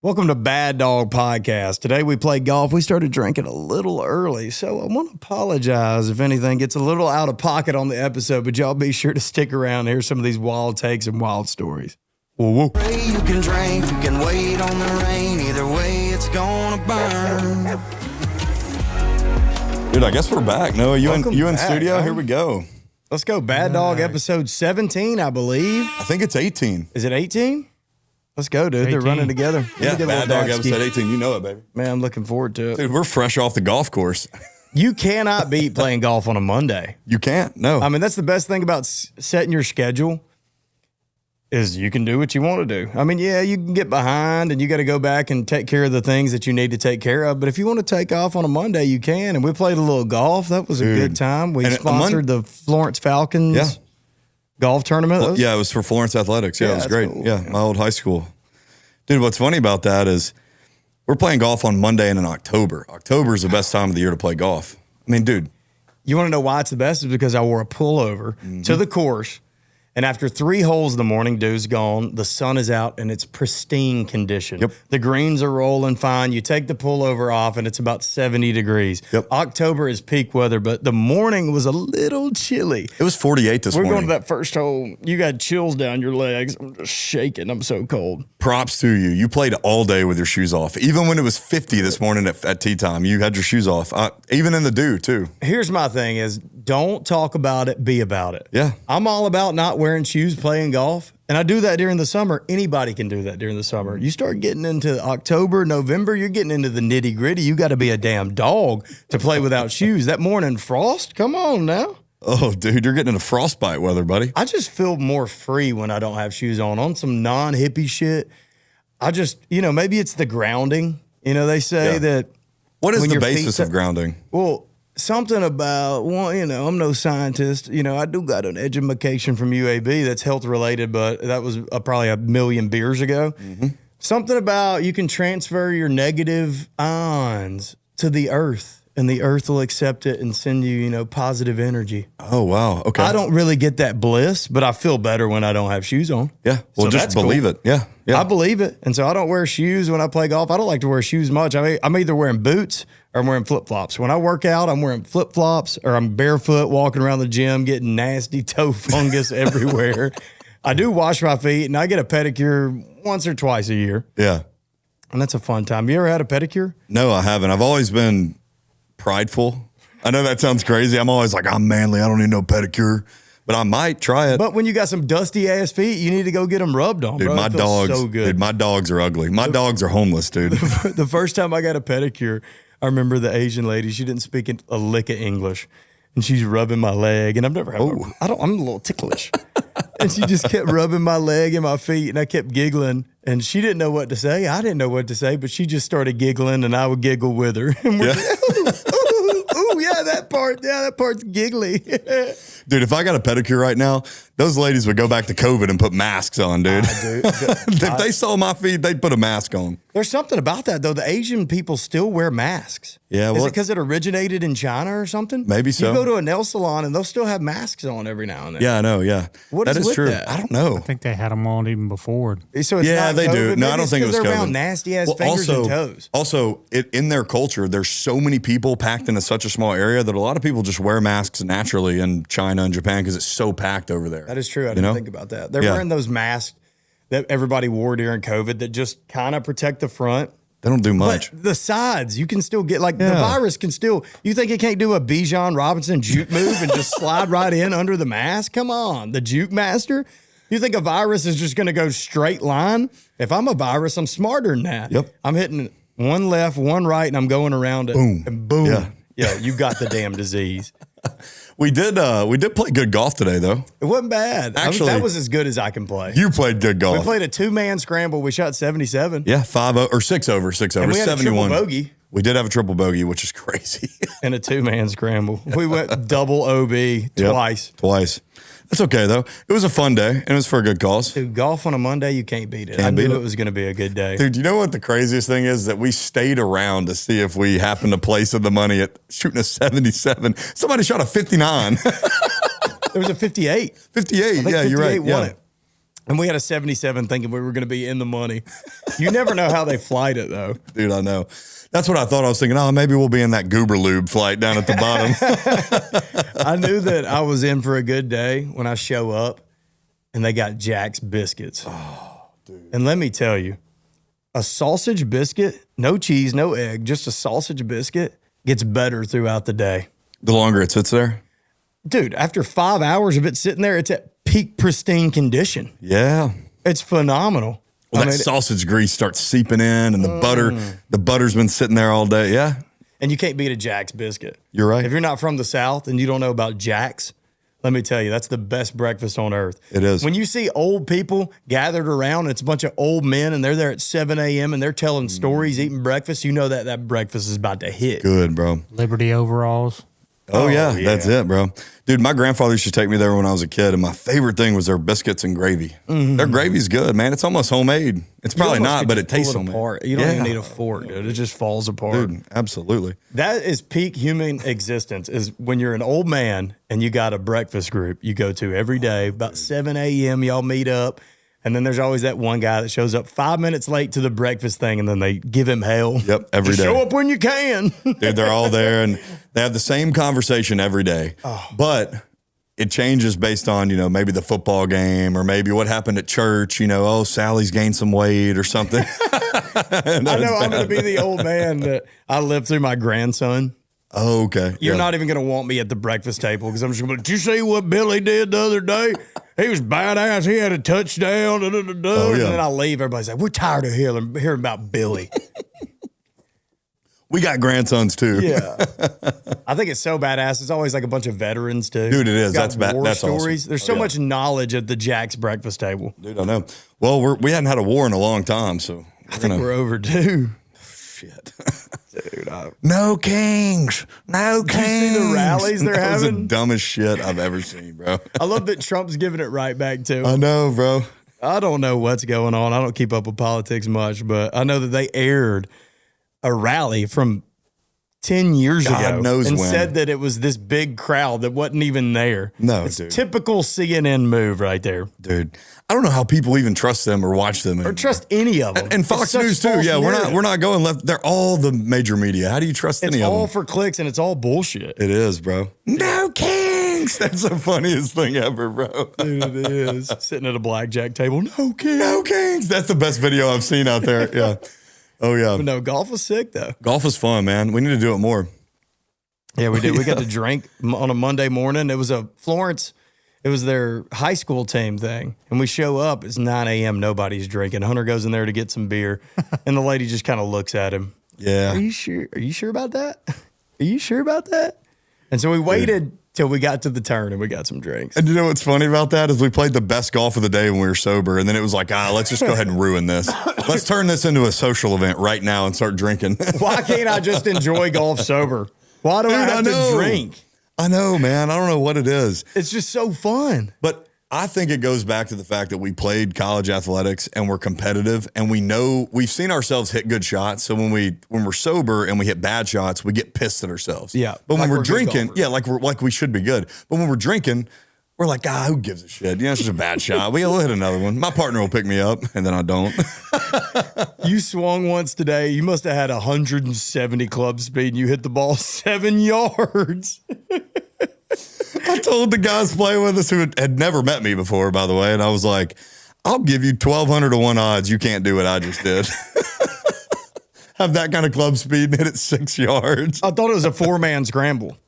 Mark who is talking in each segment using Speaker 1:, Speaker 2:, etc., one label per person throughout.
Speaker 1: Welcome to Bad Dog Podcast. Today we played golf. We started drinking a little early, so I want to apologize if anything gets a little out of pocket on the episode, but y'all be sure to stick around. Here's some of these wild takes and wild stories. Whoa, whoa.
Speaker 2: You can drink, you can wait on the rain. Either way, it's gonna burn.
Speaker 3: Dude, I guess we're back. Noah, you in
Speaker 1: back,
Speaker 3: studio?
Speaker 1: huh?
Speaker 3: Here we go.
Speaker 1: Let's go. Bad Dog episode 17, I believe.
Speaker 3: I think it's 18.
Speaker 1: Is it 18? Let's go, dude. They're running together. Let me
Speaker 3: Yeah,
Speaker 1: get a
Speaker 3: Bad
Speaker 1: little
Speaker 3: Dog
Speaker 1: dog-ski.
Speaker 3: episode 18. You know it, baby.
Speaker 1: Man, I'm looking forward to it.
Speaker 3: Dude, we're fresh off the golf course.
Speaker 1: You cannot beat playing golf on a Monday.
Speaker 3: You can't. No.
Speaker 1: I mean, that's the best thing about setting your schedule is you can do what you want to do. I mean, yeah, you can get behind and you got to go back and take care of the things that you need to take care of. But if you want to take off on a Monday, you can. And we played a little golf. That was a good time. We
Speaker 3: And
Speaker 1: sponsored the Florence Falcons golf tournament.
Speaker 3: Yeah, it was for Florence Athletics. Yeah, it was
Speaker 1: that's
Speaker 3: great.
Speaker 1: cool.
Speaker 3: Yeah, my old high school. Dude, what's funny about that is we're playing golf on Monday and in October. October is the best time of the year to play golf. I mean, dude.
Speaker 1: You want to know why it's the best? Is because I wore a pullover to the course. And after 3 holes in the morning, dew's gone, the sun is out, and it's pristine condition.
Speaker 3: Yep.
Speaker 1: The greens are rolling fine. You take the pullover off, and it's about 70 degrees.
Speaker 3: Yep.
Speaker 1: October is peak weather, but the morning was a little chilly.
Speaker 3: It was 48 this
Speaker 1: We're
Speaker 3: morning.
Speaker 1: going to that first hole. You got chills down your legs. I'm just shaking. I'm so cold.
Speaker 3: Props to you. You played all day with your shoes off. Even when it was 50 this morning at tea time, you had your shoes off. Even in the dew, too.
Speaker 1: Here's my thing is don't talk about it, be about it.
Speaker 3: Yeah.
Speaker 1: I'm all about not wearing shoes playing golf. And I do that during the summer. Anybody can do that during the summer. You start getting into October, November, you're getting into the nitty gritty. You got to be a damn dog to play without shoes. That morning frost, come on now.
Speaker 3: Oh, dude, you're getting into frostbite weather, buddy.
Speaker 1: I just feel more free when I don't have shoes on some non-hippie shit. I just, maybe it's the grounding. They say that.
Speaker 3: What is
Speaker 1: when
Speaker 3: the
Speaker 1: your
Speaker 3: basis
Speaker 1: feet-
Speaker 3: of grounding?
Speaker 1: Well, something about, I'm no scientist. I do got an education from UAB that's health related, but that was probably a million beers ago.
Speaker 3: Mm-hmm.
Speaker 1: Something about you can transfer your negative ions to the earth and the earth will accept it and send you, positive energy.
Speaker 3: Oh, wow. Okay.
Speaker 1: I don't really get that bliss, but I feel better when I don't have shoes on.
Speaker 3: Yeah. Well,
Speaker 1: So
Speaker 3: just
Speaker 1: that's
Speaker 3: believe
Speaker 1: cool.
Speaker 3: it. Yeah. Yeah.
Speaker 1: I believe it. And so I don't wear shoes when I play golf. I don't like to wear shoes much. I'm either wearing boots or I'm wearing flip-flops. When I work out, I'm wearing flip-flops or I'm barefoot walking around the gym getting nasty toe fungus everywhere. I do wash my feet and I get a pedicure once or twice a year.
Speaker 3: Yeah.
Speaker 1: And that's a fun time. You ever had a pedicure?
Speaker 3: No, I haven't. I've always been prideful. I know that sounds crazy. I'm always like, I'm manly. I don't need no pedicure, but I might try it.
Speaker 1: But when you got some dusty ass feet, you need to go get them rubbed on,
Speaker 3: Dude,
Speaker 1: bro.
Speaker 3: my
Speaker 1: It feels
Speaker 3: dogs,
Speaker 1: so good.
Speaker 3: dude, my dogs are ugly. My dogs are homeless, dude.
Speaker 1: The first time I got a pedicure, I remember the Asian lady. She didn't speak a lick of English, and she's rubbing my leg. And I've never had. I'm a little ticklish, and she just kept rubbing my leg and my feet, and I kept giggling. And she didn't know what to say. I didn't know what to say, but she just started giggling, and I would giggle with her. And we're ooh, yeah, that part. Yeah, that part's giggly.
Speaker 3: Dude, if I got a pedicure right now, those ladies would go back to COVID and put masks on, dude. If they saw my feet, they'd put a mask on.
Speaker 1: There's something about that, though. The Asian people still wear masks.
Speaker 3: Yeah,
Speaker 1: Is
Speaker 3: well,
Speaker 1: it because it originated in China or something?
Speaker 3: Maybe so.
Speaker 1: You go to a nail salon, and they'll still have masks on every now and then.
Speaker 3: Yeah, I know. Yeah.
Speaker 1: What
Speaker 3: That
Speaker 1: is
Speaker 3: is
Speaker 1: with
Speaker 3: true.
Speaker 1: that?
Speaker 3: I don't know.
Speaker 4: I think they had them on even before.
Speaker 1: So it's
Speaker 3: Yeah,
Speaker 1: not
Speaker 3: they do.
Speaker 1: COVID.
Speaker 3: No,
Speaker 1: Maybe
Speaker 3: I don't
Speaker 1: it's
Speaker 3: think it
Speaker 1: 'cause
Speaker 3: was
Speaker 1: they're
Speaker 3: COVID.
Speaker 1: around nasty-ass fingers and toes.
Speaker 3: Also, in their culture, there's so many people packed into such a small area that a lot of people just wear masks naturally in China and Japan because it's so packed over there.
Speaker 1: That is true. I didn't think about that. They're
Speaker 3: Yeah.
Speaker 1: wearing those masks that everybody wore during COVID that just kind of protect the front.
Speaker 3: They don't do much.
Speaker 1: But the sides, you can still get, the virus can still, you think it can't do a Bijan Robinson juke move and just slide right in under the mask? Come on, the juke master. You think a virus is just going to go straight line? If I'm a virus, I'm smarter than that.
Speaker 3: Yep.
Speaker 1: I'm hitting one left, one right, and I'm going around it.
Speaker 3: Boom.
Speaker 1: And boom.
Speaker 3: Yeah.
Speaker 1: Yeah, you got the damn disease.
Speaker 3: We did play good golf today, though.
Speaker 1: It wasn't bad.
Speaker 3: Actually,
Speaker 1: that was as good as I can play.
Speaker 3: You played good golf.
Speaker 1: We played a 2-man scramble. We shot 77.
Speaker 3: Yeah, 5 or 6 over, 6 over,
Speaker 1: And we had
Speaker 3: 71.
Speaker 1: a triple bogey
Speaker 3: We did have a triple bogey, which is crazy.
Speaker 1: in a 2-man scramble. We went double OB twice.
Speaker 3: Twice. That's okay, though. It was a fun day, and it was for a good cause.
Speaker 1: Dude, golf on a Monday, you can't beat it.
Speaker 3: Can't
Speaker 1: I
Speaker 3: beat
Speaker 1: knew
Speaker 3: it.
Speaker 1: it was going to be a good day.
Speaker 3: Dude, you know what the craziest thing is? That we stayed around to see if we happened to place the money at shooting a 77. Somebody shot a 59.
Speaker 1: There was a 58.
Speaker 3: 58.
Speaker 1: I think
Speaker 3: Yeah, you're
Speaker 1: 58
Speaker 3: right.
Speaker 1: won
Speaker 3: Yeah.
Speaker 1: it. And we had a 77 thinking we were going to be in the money. You never know how they flight it, though.
Speaker 3: Dude, I know. That's what I thought. I was thinking, oh, maybe we'll be in that Goober Lube flight down at the bottom.
Speaker 1: I knew that I was in for a good day when I show up and they got Jack's biscuits. Oh, dude. And let me tell you, a sausage biscuit, no cheese, no egg, just a sausage biscuit gets better throughout the day.
Speaker 3: The longer it sits there?
Speaker 1: Dude, after 5 hours of it sitting there, it's at peak pristine condition.
Speaker 3: Yeah.
Speaker 1: It's phenomenal.
Speaker 3: Well, that sausage grease starts seeping in, and the butter's been sitting there all day. Yeah.
Speaker 1: And you can't beat a Jack's biscuit.
Speaker 3: You're right.
Speaker 1: If you're not from the South and you don't know about Jack's, let me tell you, that's the best breakfast on earth.
Speaker 3: It is.
Speaker 1: When you see old people gathered around, and it's a bunch of old men, and they're there at 7 a.m. and they're telling stories, eating breakfast, you know that breakfast is about to hit.
Speaker 3: Good, bro.
Speaker 4: Liberty overalls.
Speaker 3: Oh, yeah, that's it, bro. Dude, my grandfather used to take me there when I was a kid, and my favorite thing was their biscuits and gravy. Mm-hmm. Their gravy's good, man. It's almost homemade. It's probably not, but it tastes homemade.
Speaker 1: Apart. You don't even need a fork, dude. It just falls apart.
Speaker 3: Dude, absolutely.
Speaker 1: That is peak human existence, is when you're an old man and you got a breakfast group you go to every day. About 7 a.m., y'all meet up. And then there's always that one guy that shows up 5 minutes late to the breakfast thing, and then they give him hell.
Speaker 3: Yep, every day.
Speaker 1: Show up when you can.
Speaker 3: Dude, they're all there, and they have the same conversation every day. Oh. But it changes based on, maybe the football game or maybe what happened at church. Oh, Sally's gained some weight or something.
Speaker 1: I know I'm going to be the old man that I lived through my grandson.
Speaker 3: Oh, okay.
Speaker 1: You're not even going to want me at the breakfast table because I'm just going to be like, did you see what Billy did the other day? He was badass. He had a touchdown. Oh, yeah. And then I leave. Everybody's like, we're tired of hearing about Billy.
Speaker 3: We got grandsons, too.
Speaker 1: Yeah. I think it's so badass. It's always like a bunch of veterans, too.
Speaker 3: Dude, it is. That's bad. That's
Speaker 1: stories.
Speaker 3: Awesome.
Speaker 1: There's so much knowledge at the Jack's breakfast table.
Speaker 3: Dude, I know. Well, we hadn't had a war in a long time, so.
Speaker 1: I think we're overdue.
Speaker 3: Shit.
Speaker 1: Dude,
Speaker 3: no kings. No kings.
Speaker 1: Did you see the rallies they're having?
Speaker 3: That was the dumbest shit I've ever seen, bro.
Speaker 1: I love that Trump's giving it right back to him.
Speaker 3: I know, bro.
Speaker 1: I don't know what's going on. I don't keep up with politics much, but I know that they aired a rally from 10 years ago and said that it was this big crowd that wasn't even there.
Speaker 3: No,
Speaker 1: it's
Speaker 3: dude.
Speaker 1: Typical CNN move right there.
Speaker 3: Dude, I don't know how people even trust them or watch them anymore.
Speaker 1: Or trust any of them.
Speaker 3: And Fox News too. Yeah, we're not going left. They're all the major media. How do you trust any of them?
Speaker 1: It's all for clicks and it's all bullshit.
Speaker 3: It is, bro. No kings. That's the funniest thing ever, bro.
Speaker 1: Dude, it is. Sitting at a blackjack table. No kings.
Speaker 3: No kings. That's the best video I've seen out there. Yeah. Oh, yeah.
Speaker 1: But no, golf was sick, though.
Speaker 3: Golf is fun, man. We need to do it more.
Speaker 1: Yeah, we did. We got to drink on a Monday morning. It was Florence. It was their high school team thing. And we show up. It's 9 a.m. Nobody's drinking. Hunter goes in there to get some beer. And the lady just kind of looks at him.
Speaker 3: Yeah.
Speaker 1: Are you sure? Are you sure about that? Are you sure about that? And so we waited till we got to the turn and we got some drinks.
Speaker 3: And you know what's funny about that is we played the best golf of the day when we were sober. And then it was like, let's just go ahead and ruin this. Let's turn this into a social event right now and start drinking.
Speaker 1: Why can't I just enjoy golf sober? Why do I have to drink?
Speaker 3: I know, man. I don't know what it is.
Speaker 1: It's just so fun.
Speaker 3: But I think it goes back to the fact that we played college athletics and we're competitive and we've seen ourselves hit good shots. So when we're sober and we hit bad shots, we get pissed at ourselves.
Speaker 1: Yeah.
Speaker 3: But when we're drinking, like we should be good. But when we're drinking, we're like, who gives a shit? It's just a bad shot. We'll hit another one. My partner will pick me up, and then I don't.
Speaker 1: You swung once today. You must have had 170 club speed, and you hit the ball 7 yards.
Speaker 3: I told the guys playing with us who had never met me before, by the way, and I was like, I'll give you 1,200 to 1 odds. You can't do what I just did. Have that kind of club speed and hit it 6 yards.
Speaker 1: I thought it was a 4-man scramble.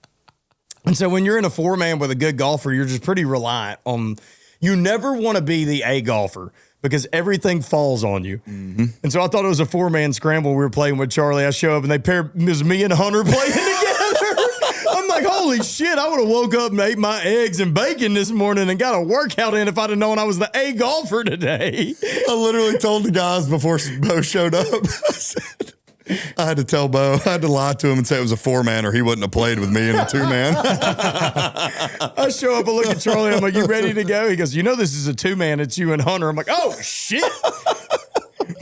Speaker 1: And so when you're in a 4-man with a good golfer, you're just pretty reliant on, you never want to be the A golfer because everything falls on you. Mm-hmm. And so I thought it was a 4-man scramble. We were playing with Charlie. I show up and it was me and Hunter playing together. I'm like, holy shit, I would have woke up and ate my eggs and bacon this morning and got a workout in if I'd have known I was the A golfer today.
Speaker 3: I literally told the guys before Bo showed up, I said, I had to tell Bo, I had to lie to him and say it was a 4-man or he wouldn't have played with me in a 2-man.
Speaker 1: I show up and look at Charlie. I'm like, you ready to go? He goes, this is a 2-man. It's you and Hunter. I'm like, oh, shit.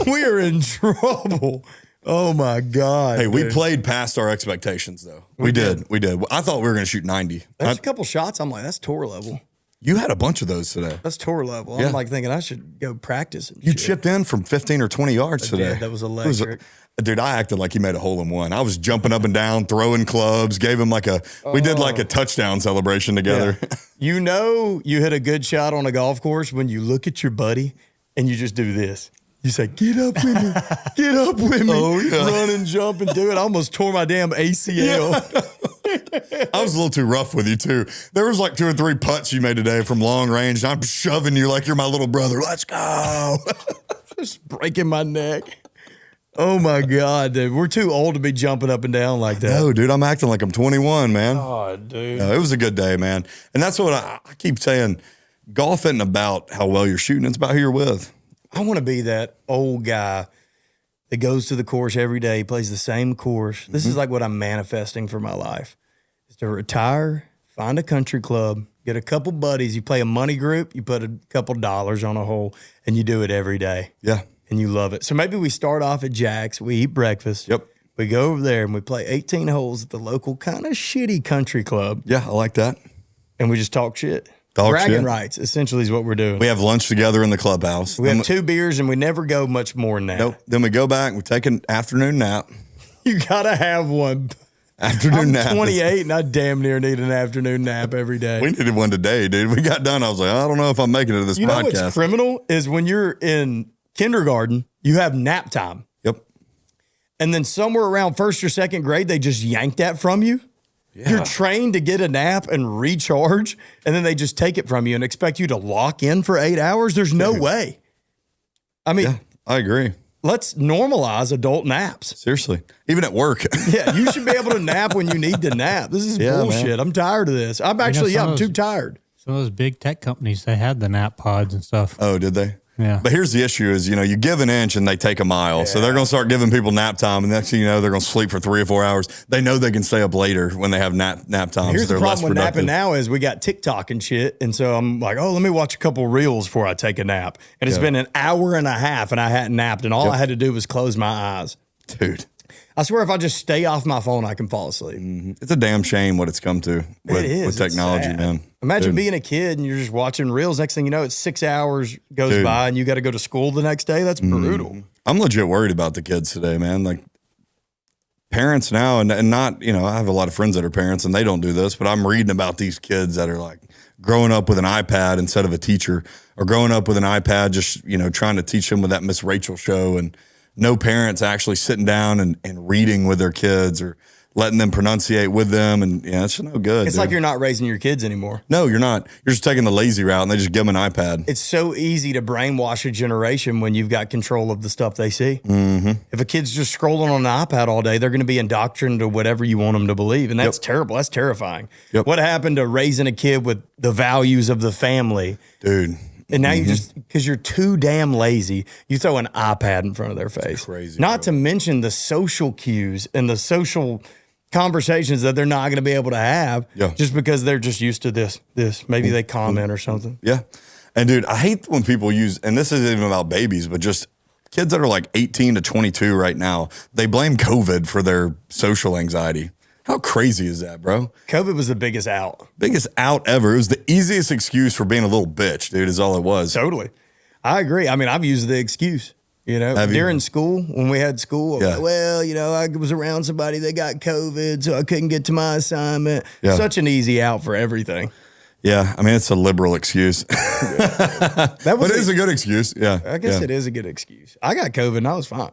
Speaker 1: We are in trouble. Oh, my God.
Speaker 3: Hey, we played past our expectations, though. We did. I thought we were going to shoot 90.
Speaker 1: There's a couple shots. I'm like, that's tour level.
Speaker 3: You had a bunch of those today.
Speaker 1: That's tour level.
Speaker 3: Yeah.
Speaker 1: I'm like thinking I should go practice. And
Speaker 3: You
Speaker 1: shit.
Speaker 3: chipped in from 15 or 20 yards today.
Speaker 1: did. That was electric.
Speaker 3: Dude, I acted like he made a hole in one. I was jumping up and down, throwing clubs, gave him we did like a touchdown celebration together.
Speaker 1: Yeah. You know you hit a good shot on a golf course when you look at your buddy and you just do this. You say, get up with me. Get up with me.
Speaker 3: Oh, yeah.
Speaker 1: Run and jump and do it. I almost tore my damn ACL.
Speaker 3: I was a little too rough with you, too. There was like 2 or 3 putts you made today from long range. And I'm shoving you like you're my little brother. Let's go.
Speaker 1: Just breaking my neck. Oh, my God, dude. We're too old to be jumping up and down like that.
Speaker 3: No, dude, I'm acting like I'm 21, man.
Speaker 1: Oh, dude.
Speaker 3: No, it was a good day, man. And that's what I keep saying. Golf isn't about how well you're shooting. It's about who you're with.
Speaker 1: I want to be that old guy that goes to the course every day, plays the same course. This is like what I'm manifesting for my life. Is to retire, find a country club, get a couple buddies. You play a money group, you put a couple dollars on a hole, and you do it every day.
Speaker 3: Yeah.
Speaker 1: And you love it. So maybe we start off at Jack's, we eat breakfast.
Speaker 3: Yep.
Speaker 1: We go over there and we play 18 holes at the local kind of shitty country club.
Speaker 3: Yeah, I like that.
Speaker 1: And we just talk shit.
Speaker 3: Talk
Speaker 1: Bragging
Speaker 3: shit.
Speaker 1: rights, essentially, is what we're doing.
Speaker 3: We have lunch together in the clubhouse.
Speaker 1: We have 2 beers and we never go much more than that.
Speaker 3: Nope. Then we go back and we take an afternoon nap.
Speaker 1: You got to have one.
Speaker 3: Afternoon
Speaker 1: I'm
Speaker 3: nap.
Speaker 1: 28 and I damn near need an afternoon nap every day.
Speaker 3: We needed one today, dude. We got done. I was like, I don't know if I'm making it to this
Speaker 1: You know
Speaker 3: podcast.
Speaker 1: what's criminal is when you're in kindergarten, you have nap time.
Speaker 3: Yep.
Speaker 1: And then somewhere around 1st or 2nd grade, they just yank that from you.
Speaker 3: Yeah.
Speaker 1: You're trained to get a nap and recharge, and then they just take it from you and expect you to lock in for 8 hours. There's no way. I mean,
Speaker 3: Yeah, I agree.
Speaker 1: let's normalize adult naps.
Speaker 3: Seriously. Even at work.
Speaker 1: Yeah, you should be able to nap when you need to nap. This is
Speaker 3: Yeah,
Speaker 1: bullshit.
Speaker 3: man.
Speaker 1: I'm tired of this. I'm actually,
Speaker 4: some
Speaker 1: I'm
Speaker 4: of
Speaker 1: too
Speaker 4: those-
Speaker 1: tired.
Speaker 4: Some of those big tech companies, they had the nap pods and stuff.
Speaker 3: Oh, did they?
Speaker 4: Yeah.
Speaker 3: But here's the issue is, you give an inch and they take a mile. So they're going to start giving people nap time. And next thing you know, they're going to sleep for 3 or 4 hours. They know they can stay up later when they have nap time.
Speaker 1: Here's
Speaker 3: so
Speaker 1: the
Speaker 3: they're less
Speaker 1: problem with napping
Speaker 3: productive.
Speaker 1: now is we got TikTok and shit. And so I'm like, oh, let me watch a couple reels before I take a nap. And it's been an hour and a half and I hadn't napped. And all I had to do was close my eyes.
Speaker 3: Dude,
Speaker 1: I swear if I just stay off my phone, I can fall asleep.
Speaker 3: it's a damn shame what it's come to with,
Speaker 1: It is.
Speaker 3: with
Speaker 1: It's
Speaker 3: technology,
Speaker 1: sad.
Speaker 3: man.
Speaker 1: Imagine
Speaker 3: Dude.
Speaker 1: being a kid and you're just watching reels. Next thing you know, it's 6 hours goes
Speaker 3: Dude.
Speaker 1: by and you got to go to school the next day. That's brutal.
Speaker 3: I'm legit worried about the kids today, man. Like parents now, and not, I have a lot of friends that are parents and they don't do this, but I'm reading about these kids that are like growing up with an iPad instead of a teacher, or growing up with an iPad, just, trying to teach them with that Miss Rachel show, and no parents actually sitting down and reading with their kids or letting them pronunciate with them. And it's no good.
Speaker 1: It's
Speaker 3: dude.
Speaker 1: like you're not raising your kids anymore.
Speaker 3: No, you're not. You're just taking the lazy route and they just give them an iPad.
Speaker 1: It's so easy to brainwash a generation when you've got control of the stuff they see.
Speaker 3: Mm-hmm.
Speaker 1: If a kid's just scrolling on an iPad all day, they're going to be indoctrinated to whatever you want them to believe. And that's terrible. That's terrifying.
Speaker 3: Yep.
Speaker 1: What happened to raising a kid with the values of the family?
Speaker 3: Dude.
Speaker 1: And now you just, because you're too damn lazy, you throw an iPad in front of their face.
Speaker 3: crazy,
Speaker 1: Not
Speaker 3: bro.
Speaker 1: to mention the social cues and the social conversations that they're not going to be able to have just because they're just used to this. Maybe they comment or something.
Speaker 3: Yeah. And dude, I hate when people use, and this isn't even about babies, but just kids that are like 18 to 22 right now, they blame COVID for their social anxiety. How crazy is that, bro?
Speaker 1: COVID was the biggest out.
Speaker 3: Biggest out ever. It was the easiest excuse for being a little bitch, dude, is all it was.
Speaker 1: Totally. I agree. I mean, I've used the excuse,
Speaker 3: Have you?
Speaker 1: during school, when we had school.
Speaker 3: Yeah.
Speaker 1: Like, well, I was around somebody that got COVID, so I couldn't get to my assignment.
Speaker 3: Yeah.
Speaker 1: Such an easy out for everything.
Speaker 3: Yeah. I mean, it's a liberal excuse.
Speaker 1: That
Speaker 3: But
Speaker 1: was
Speaker 3: it is a good excuse. Yeah.
Speaker 1: I guess
Speaker 3: yeah.
Speaker 1: it is a good excuse. I got COVID and I was fine.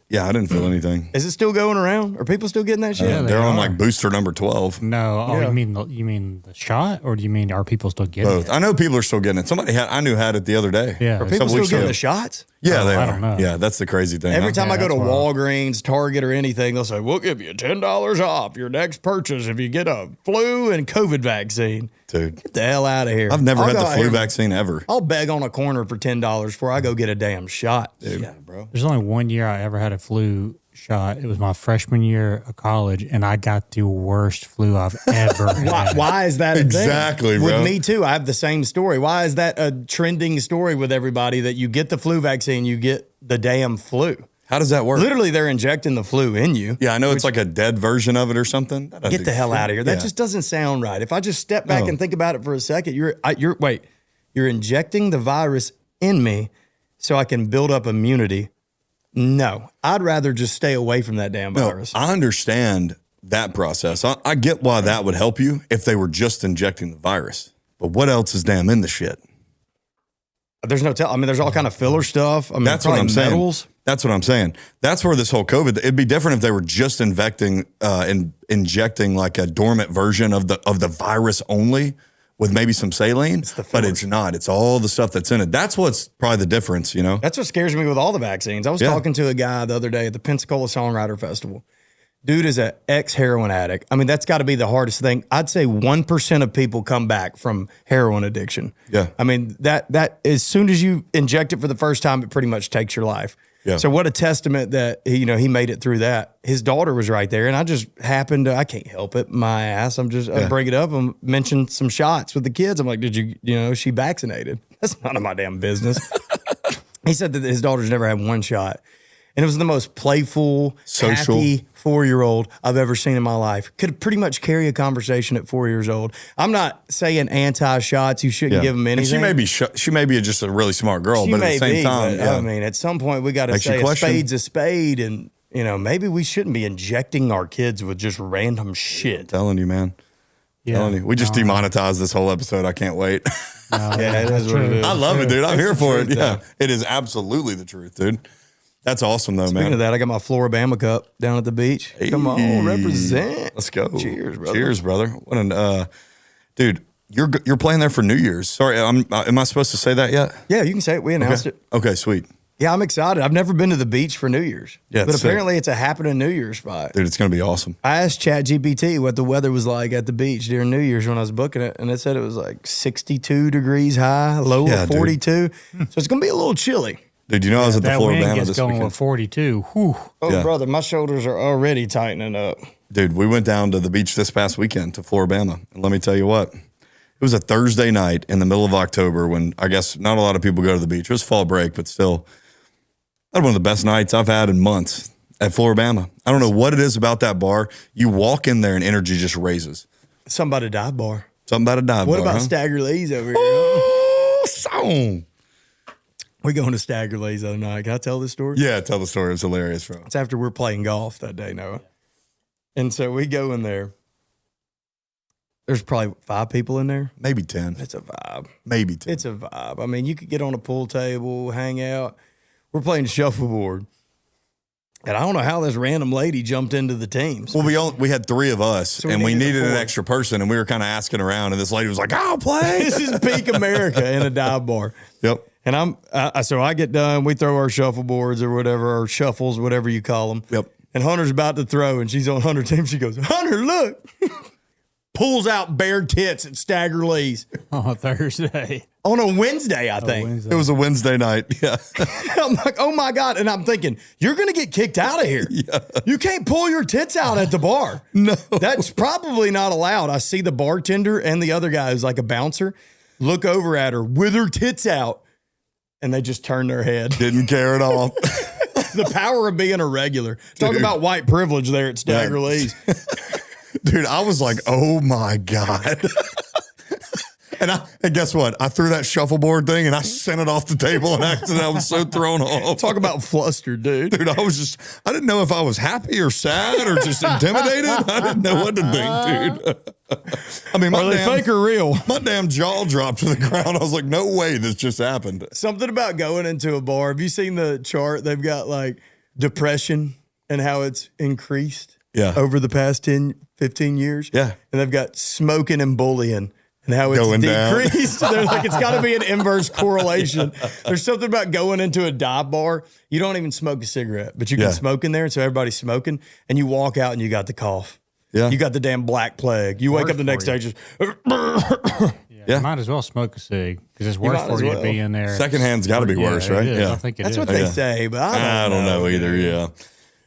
Speaker 3: Yeah, I didn't feel anything.
Speaker 1: Is it still going around? Are people still getting that shit?
Speaker 4: Yeah,
Speaker 3: They're on
Speaker 4: are.
Speaker 3: like booster number 12.
Speaker 4: No,
Speaker 1: Yeah.
Speaker 4: you mean the shot, or do you mean are people still getting
Speaker 3: Both.
Speaker 4: it?
Speaker 3: I know people are still getting it. Somebody I knew had it the other day.
Speaker 4: Yeah.
Speaker 1: Are
Speaker 4: Are
Speaker 1: people
Speaker 3: couple
Speaker 1: still
Speaker 3: weeks
Speaker 1: getting
Speaker 3: ago.
Speaker 1: the shots?
Speaker 3: Yeah,
Speaker 4: Oh,
Speaker 3: they
Speaker 4: I
Speaker 3: are.
Speaker 4: don't know.
Speaker 3: Yeah, that's the crazy thing.
Speaker 1: Every time I go to
Speaker 4: that's wild.
Speaker 1: Walgreens, Target, or anything, they'll say, we'll give you $10 off your next purchase if you get a flu and COVID vaccine.
Speaker 3: Dude,
Speaker 1: Get the hell out of here.
Speaker 3: I've never
Speaker 1: I'll
Speaker 3: had
Speaker 1: go
Speaker 3: the
Speaker 1: out
Speaker 3: flu
Speaker 1: here-
Speaker 3: vaccine ever.
Speaker 1: I'll beg on a corner for $10 before I go get a damn shot.
Speaker 3: Yeah, bro.
Speaker 4: There's only one year I ever had a flu shot. It was my freshman year of college, and I got the worst flu I've ever had.
Speaker 1: Why is that a thing?
Speaker 3: Exactly, bro.
Speaker 1: With me too, I have the same story. Why is that a trending story with everybody that you get the flu vaccine, you get the damn flu?
Speaker 3: How does that work?
Speaker 1: Literally, they're injecting the flu in you.
Speaker 3: Yeah, I know it's like a dead version of it or something.
Speaker 1: Get the hell out of here. That just doesn't sound right. If I just step back and think about it for a second, you're injecting the virus in me so I can build up immunity. No, I'd rather just stay away from that damn virus.
Speaker 3: I understand that process. I get why that would help you if they were just injecting the virus. But what else is damn in the shit?
Speaker 1: There's no I mean, there's all kind of filler stuff. I mean,
Speaker 3: That's what I'm
Speaker 1: metals.
Speaker 3: saying. That's what I'm saying. That's where this whole COVID. It'd be different if they were just injecting like a dormant version of the virus only with maybe some saline. But it's not. It's all the stuff that's in it. That's what's probably the difference. You know.
Speaker 1: That's what scares me with all the vaccines. I was talking to a guy the other day at the Pensacola Songwriter Festival. Dude is an ex-heroin addict. I mean, that's got to be the hardest thing. I'd say 1% of people come back from heroin addiction.
Speaker 3: Yeah.
Speaker 1: I mean, that as soon as you inject it for the first time, it pretty much takes your life.
Speaker 3: Yeah.
Speaker 1: So what a testament that, he made it through that. His daughter was right there, and I just happened to, I can't help it, my ass. I bring it up and mention some shots with the kids. I'm like, did you, she vaccinated? That's none of my damn business. He said that his daughter's never had one shot. And it was the most playful,
Speaker 3: social,
Speaker 1: happy 4-year-old I've ever seen in my life. Could pretty much carry a conversation at 4 years old. I'm not saying anti-shots. You shouldn't give them anything.
Speaker 3: And she may be just a really smart girl, but at the same time,
Speaker 1: I mean, at some point we got to say a spade's a spade, and maybe we shouldn't be injecting our kids with just random shit.
Speaker 3: I'm telling you, man.
Speaker 4: Yeah.
Speaker 3: Telling you. We just demonetized this whole episode. I can't wait.
Speaker 1: It is what it is.
Speaker 3: I love it, dude. I'm here for it. Yeah, it is absolutely the truth, dude. That's awesome, though,
Speaker 1: Speaking
Speaker 3: man.
Speaker 1: of that, I got my Floribama cup down at the beach.
Speaker 3: Hey.
Speaker 1: Come on, represent.
Speaker 3: Let's go.
Speaker 1: Cheers, brother.
Speaker 3: Cheers, brother. What an dude. You're playing there for New Year's. Sorry, am I supposed to say that yet?
Speaker 1: Yeah, you can say it. We announced it.
Speaker 3: Okay, sweet.
Speaker 1: Yeah, I'm excited. I've never been to the beach for New Year's.
Speaker 3: Yeah,
Speaker 1: but
Speaker 3: it's
Speaker 1: apparently it's a happening New Year's spot.
Speaker 3: Dude, it's gonna be awesome.
Speaker 1: I asked ChatGPT what the weather was like at the beach during New Year's when I was booking it, and it said it was like 62 degrees high, low of 42. So it's gonna be a little chilly.
Speaker 3: Dude, I was at the
Speaker 4: That wind
Speaker 3: Floribama
Speaker 4: gets
Speaker 3: this
Speaker 4: going
Speaker 3: weekend.
Speaker 4: with 42. Whew.
Speaker 1: Oh,
Speaker 3: Yeah.
Speaker 1: brother, my shoulders are already tightening up.
Speaker 3: Dude, we went down to the beach this past weekend to Floribama. And let me tell you what, it was a Thursday night in the middle of October when I guess not a lot of people go to the beach. It was fall break, but still, that was one of the best nights I've had in months at Floribama. I don't know what it is about that bar. You walk in there and energy just raises.
Speaker 1: Something about a dive bar.
Speaker 3: Something about a dive
Speaker 1: What
Speaker 3: bar.
Speaker 1: about
Speaker 3: huh?
Speaker 1: Stagger Lee's over here?
Speaker 3: Oh, song.
Speaker 1: We're going to Stagger Lee's the other night. Can I tell this story?
Speaker 3: Yeah, tell the story. It's hilarious, bro.
Speaker 1: It's after we're playing golf that day, Noah. And so we go in there. There's probably 5 people in there.
Speaker 3: Maybe 10.
Speaker 1: It's a vibe.
Speaker 3: Maybe 10.
Speaker 1: It's a vibe. I mean, you could get on a pool table, hang out. We're playing shuffleboard. And I don't know how this random lady jumped into the teams.
Speaker 3: Well, we had 3 of us,
Speaker 1: So we
Speaker 3: and we
Speaker 1: needed
Speaker 3: needed
Speaker 1: a
Speaker 3: an
Speaker 1: 4th.
Speaker 3: extra person, and we were kind of asking around, and this lady was like, "I'll play."
Speaker 1: This is peak America in a dive bar.
Speaker 3: Yep.
Speaker 1: And so I get done. We throw our shuffleboards or whatever, or shuffles, whatever you call them.
Speaker 3: Yep.
Speaker 1: And Hunter's about to throw, and she's on Hunter's team. She goes, "Hunter, look." Pulls out bare tits at Stagger Lee's
Speaker 4: On Thursday.
Speaker 1: on a Wednesday, I think.
Speaker 4: Wednesday.
Speaker 3: It was a Wednesday night. Yeah.
Speaker 1: I'm like, oh my God. And I'm thinking, you're going to get kicked out of here. Yeah. You can't pull your tits out at the bar.
Speaker 3: No.
Speaker 1: That's probably not allowed. I see the bartender and the other guy who's like a bouncer look over at her with her tits out, and they just turn their head.
Speaker 3: Didn't care at all.
Speaker 1: The power of being a regular. Talk about white privilege there at Stagger
Speaker 3: Yeah.
Speaker 1: Lee's.
Speaker 3: Dude, I was like, oh my God. And guess what? I threw that shuffleboard thing and I sent it off the table and accidentally I was so thrown off.
Speaker 1: Talk about flustered, dude.
Speaker 3: Dude, I didn't know if I was happy or sad or just intimidated. I didn't know what to think, dude. I mean,
Speaker 1: Are they fake or real?
Speaker 3: my damn jaw dropped to the ground. I was like, no way this just happened.
Speaker 1: Something about going into a bar. Have you seen the chart? They've got like depression and how it's increased over the past 10, 15 years.
Speaker 3: Yeah.
Speaker 1: And they've got smoking and bullying and how it's
Speaker 3: Going down.
Speaker 1: decreased. They're like, it's got to be an inverse correlation. There's something about going into a dive bar. You don't even smoke a cigarette, but you can smoke in there. And so everybody's smoking and you walk out and you got the cough.
Speaker 3: Yeah.
Speaker 1: You got the damn black plague. You wake up the next day just,
Speaker 3: Yeah.
Speaker 4: You might as well smoke a cig because it's worse
Speaker 1: might as
Speaker 4: for you
Speaker 1: well.
Speaker 4: to be in there.
Speaker 3: Secondhand's got to be worse,
Speaker 4: it
Speaker 3: right?
Speaker 4: is.
Speaker 3: Yeah.
Speaker 4: I think it
Speaker 1: that's
Speaker 4: is.
Speaker 1: what they say, but
Speaker 3: I don't know either. Yeah.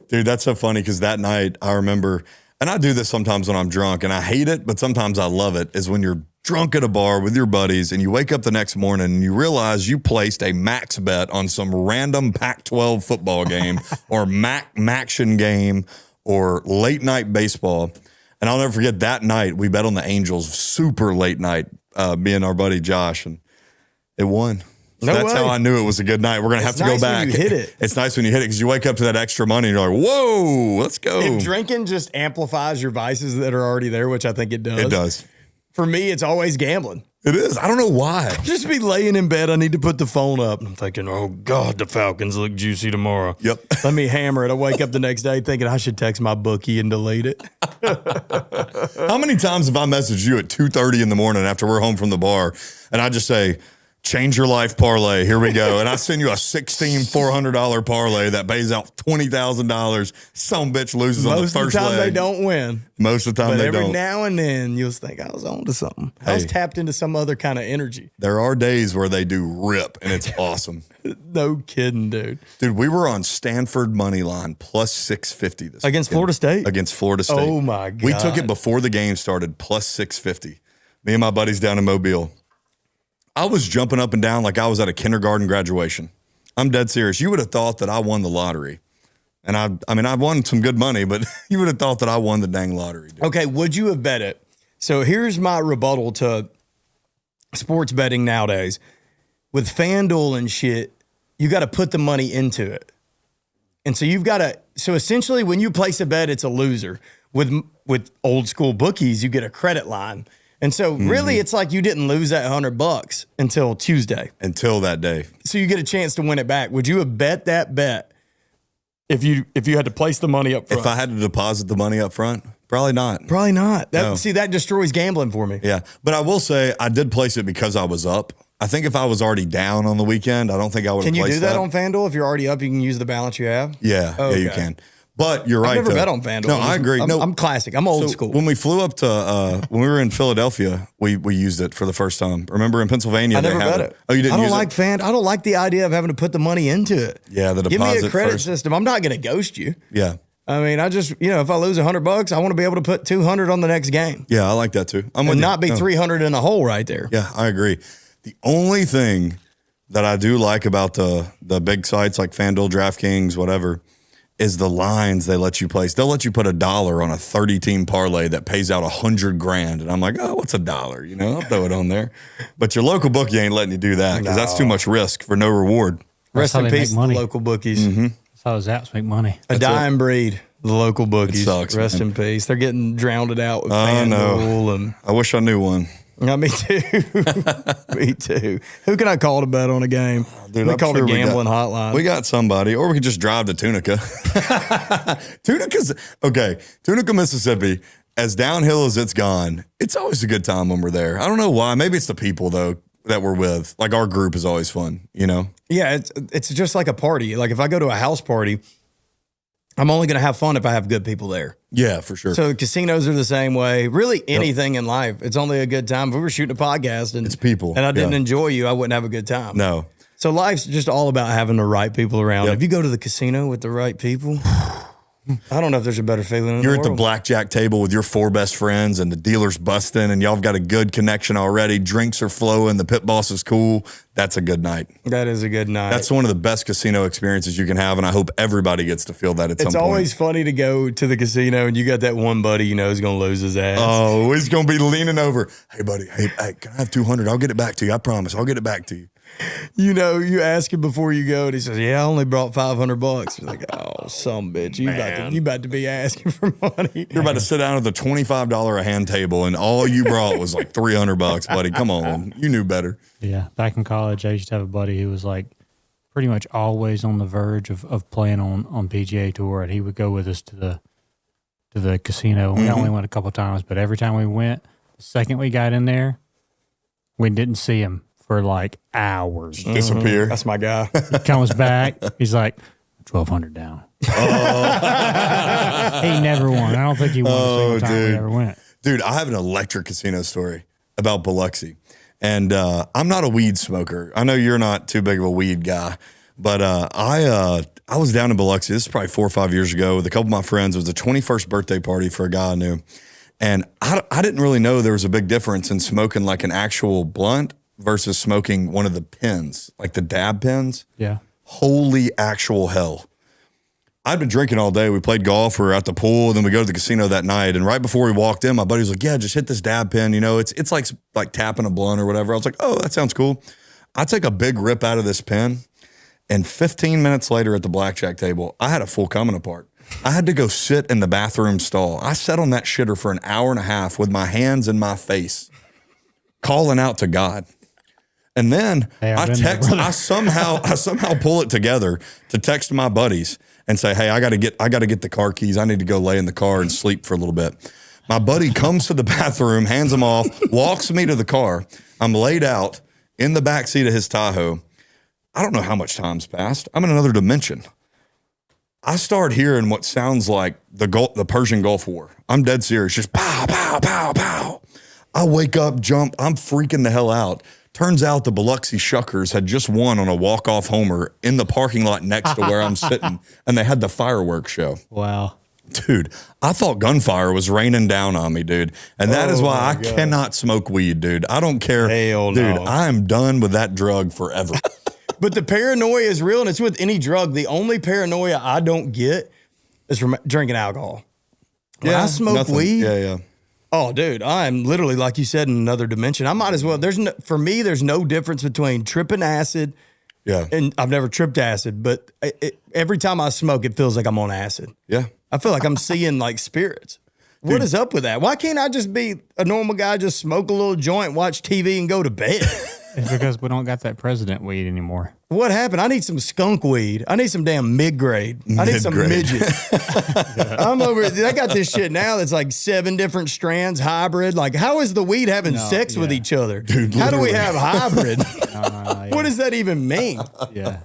Speaker 3: Dude, that's so funny because that night I remember, and I do this sometimes when I'm drunk and I hate it, but sometimes I love it, is when you're drunk at a bar with your buddies, and you wake up the next morning and you realize you placed a max bet on some random Pac-12 football game or Maction game or late night baseball. And I'll never forget that night we bet on the Angels, super late night, me and our buddy Josh, and it won. So that's how I knew it was a good night. We're going to have to go back.
Speaker 1: When you hit it.
Speaker 3: It's nice when you hit it because you wake up to that extra money and you're like, whoa, let's go.
Speaker 1: If drinking just amplifies your vices that are already there, which I think it does.
Speaker 3: It does.
Speaker 1: For me, it's always gambling.
Speaker 3: It is. I don't know why.
Speaker 1: Just be laying in bed. I need to put the phone up. I'm thinking, oh, God, the Falcons look juicy tomorrow.
Speaker 3: Yep.
Speaker 1: Let me hammer it. I wake up the next day thinking I should text my bookie and delete it.
Speaker 3: How many times have I messaged you at 2:30 in the morning after we're home from the bar and I just say, change your life parlay. Here we go. And I send you a $400 parlay that pays out $20,000. Some bitch loses on the first leg.
Speaker 1: Most of the time they don't win.
Speaker 3: Most of the time they don't.
Speaker 1: Every now and then you'll think I was on to something. I was tapped into some other kind of energy.
Speaker 3: There are days where they do rip and it's awesome.
Speaker 1: No kidding, dude.
Speaker 3: Dude, we were on Stanford money line plus 650 this
Speaker 1: Against
Speaker 3: weekend.
Speaker 1: Florida State?
Speaker 3: Against Florida State.
Speaker 1: Oh my God.
Speaker 3: We took it before the game started plus 650. Me and my buddies down in Mobile. I was jumping up and down like I was at a kindergarten graduation. I'm dead serious. You would have thought that I won the lottery. And I mean, I won some good money, but you would have thought that I won the dang lottery. Dude.
Speaker 1: Okay, would you have bet it? So here's my rebuttal to sports betting nowadays. With FanDuel and shit, you got to put the money into it. And so you've got to, so essentially when you place a bet, it's a loser. With old school bookies, you get a credit line. And so really it's like you didn't lose that $100 until Tuesday.
Speaker 3: Until that day. So
Speaker 1: you get a chance to win it back. Would you have bet that bet if you had to place the money up front?
Speaker 3: If I had to deposit the money up front? Probably not.
Speaker 1: Probably not.
Speaker 3: No.
Speaker 1: See, that destroys gambling for me.
Speaker 3: Yeah. But I will say I did place it because I was up. I think if I was already down on the weekend, I don't think I would have placed that.
Speaker 1: Can you do that on FanDuel? If you're already up, you can use the balance you have?
Speaker 3: Yeah.
Speaker 1: Okay.
Speaker 3: Yeah, you can. But you're right.
Speaker 1: I've never bet on FanDuel.
Speaker 3: No, I agree.
Speaker 1: I'm classic. I'm old school.
Speaker 3: When we flew up to, when we were in Philadelphia, we used it for the first time. Remember in Pennsylvania?
Speaker 1: I never bet it.
Speaker 3: Oh, you didn't use it?
Speaker 1: I don't like the idea of having to put the money into it.
Speaker 3: Yeah, the deposit
Speaker 1: Give me a credit
Speaker 3: first.
Speaker 1: system. I'm not going to ghost you.
Speaker 3: Yeah.
Speaker 1: I mean, I just, if I lose $100, I want to be able to put 200 on the next game.
Speaker 3: Yeah, I like that too.
Speaker 1: And not be 300 in the hole right there.
Speaker 3: Yeah, I agree. The only thing that I do like about the big sites like FanDuel, DraftKings, whatever, is the lines they let you place. They'll let you put $1 on a 30-team parlay that pays out $100,000. And I'm like, oh, what's $1? I'll throw it on there. But your local bookie ain't letting you do that because that's too much risk for no reward.
Speaker 1: Rest in peace to the local bookies.
Speaker 3: Mm-hmm.
Speaker 4: That's how those apps make money.
Speaker 1: A dying breed, the local bookies.
Speaker 3: It sucks,
Speaker 1: Rest
Speaker 3: man.
Speaker 1: in peace. They're getting drowned out with FanDuel. And
Speaker 3: I wish I knew one.
Speaker 1: Yeah, me too. Me too. Who can I call to bet on a game?
Speaker 3: Dude,
Speaker 1: we call the gambling hotline.
Speaker 3: We got somebody, or we could just drive to Tunica. Tunica, Mississippi, as downhill as it's gone, it's always a good time when we're there. I don't know why. Maybe it's the people, though, that we're with. Like, our group is always fun,
Speaker 1: Yeah, it's just like a party. Like, if I go to a house party, I'm only going to have fun if I have good people there.
Speaker 3: Yeah, for sure.
Speaker 1: So the casinos are the same way. Really anything in life, it's only a good time. If we were shooting a podcast and
Speaker 3: it's people,
Speaker 1: and I didn't enjoy you, I wouldn't have a good time.
Speaker 3: No.
Speaker 1: So life's just all about having the right people around. If you go to the casino with the right people, I don't know if there's a better feeling in
Speaker 3: You're
Speaker 1: the
Speaker 3: at the
Speaker 1: world.
Speaker 3: blackjack table with your 4 best friends and the dealer's busting and y'all have got a good connection already. Drinks are flowing. The pit boss is cool. That's a good night.
Speaker 1: That is a good night.
Speaker 3: That's one of the best casino experiences you can have. And I hope everybody gets to feel that at some point.
Speaker 1: It's always funny to go to the casino and you got that one buddy is going to lose his ass.
Speaker 3: Oh, he's going to be leaning over. Hey, buddy. Hey, can I have 200? I'll get it back to you. I promise. I'll get it back to you.
Speaker 1: You ask him before you go, and he says, "Yeah, I only brought $500." You're like, "Oh, some bitch, you about to be asking for money."
Speaker 3: You're about to sit down at the $25 a hand table, and all you brought was like $300, buddy. Come on, you knew better.
Speaker 4: Yeah, back in college, I used to have a buddy who was like pretty much always on the verge of playing on PGA Tour, and he would go with us to the casino. We only went a couple times, but every time we went, the second we got in there, we didn't see him for like hours.
Speaker 3: Disappear.
Speaker 1: That's my guy.
Speaker 4: He comes back. He's like, 1,200 down. He never won. I don't think he won a single time we ever went.
Speaker 3: Dude, I have an electric casino story about Biloxi. And I'm not a weed smoker. I know you're not too big of a weed guy. But I was down in Biloxi. This is probably 4 or 5 years ago with a couple of my friends. It was the 21st birthday party for a guy I knew. And I didn't really know there was a big difference in smoking like an actual blunt versus smoking one of the pens, like the dab pens.
Speaker 4: Yeah.
Speaker 3: Holy actual hell. I'd been drinking all day. We played golf. We were at the pool. Then we go to the casino that night. And right before we walked in, my buddy was like, yeah, just hit this dab pen. You know, it's like tapping a blunt or whatever. I was like, oh, that sounds cool. I take a big rip out of this pen. And 15 minutes later at the blackjack table, I had a full coming apart. I had to go sit in the bathroom stall. I sat on that shitter for an hour and a half with my hands in my face, calling out to God. And then I somehow pull it together to text my buddies and say, hey, I gotta get the car keys. I need to go lay in the car and sleep for a little bit. My buddy comes to the bathroom, hands them off, walks me to the car. I'm laid out in the back seat of his Tahoe. I don't know how much time's passed. I'm in another dimension. I start hearing what sounds like the Persian Gulf War. I'm dead serious. Just pow, pow, pow, pow. I wake up, jump. I'm freaking the hell out. Turns out the Biloxi Shuckers had just won on a walk-off homer in the parking lot next to where I'm sitting, and they had the fireworks show.
Speaker 4: Wow.
Speaker 3: Dude, I thought gunfire was raining down on me, dude. And that is why I cannot smoke weed, dude. I don't care.
Speaker 1: Hell
Speaker 3: dude,
Speaker 1: no.
Speaker 3: I am done with that drug forever.
Speaker 1: But the paranoia is real, and it's with any drug. The only paranoia I don't get is from drinking alcohol. When I smoke weed,
Speaker 3: Yeah.
Speaker 1: oh, dude, I'm literally, like you said, in another dimension. I might as well. For me, there's no difference between tripping acid.
Speaker 3: Yeah.
Speaker 1: And I've never tripped acid, but every time I smoke, it feels like I'm on acid.
Speaker 3: Yeah.
Speaker 1: I feel like I'm seeing like spirits. What is up with that? Why can't I just be a normal guy, just smoke a little joint, watch TV, and go to bed?
Speaker 4: It's because we don't got that president weed anymore.
Speaker 1: What happened? I need some skunk weed. I need some damn mid-grade. I need some midget. I'm over. They got this shit now that's like 7 different strands, hybrid. Like, how is the weed having sex with each other? Dude, how do we have hybrid? What does that even mean?
Speaker 4: Yeah.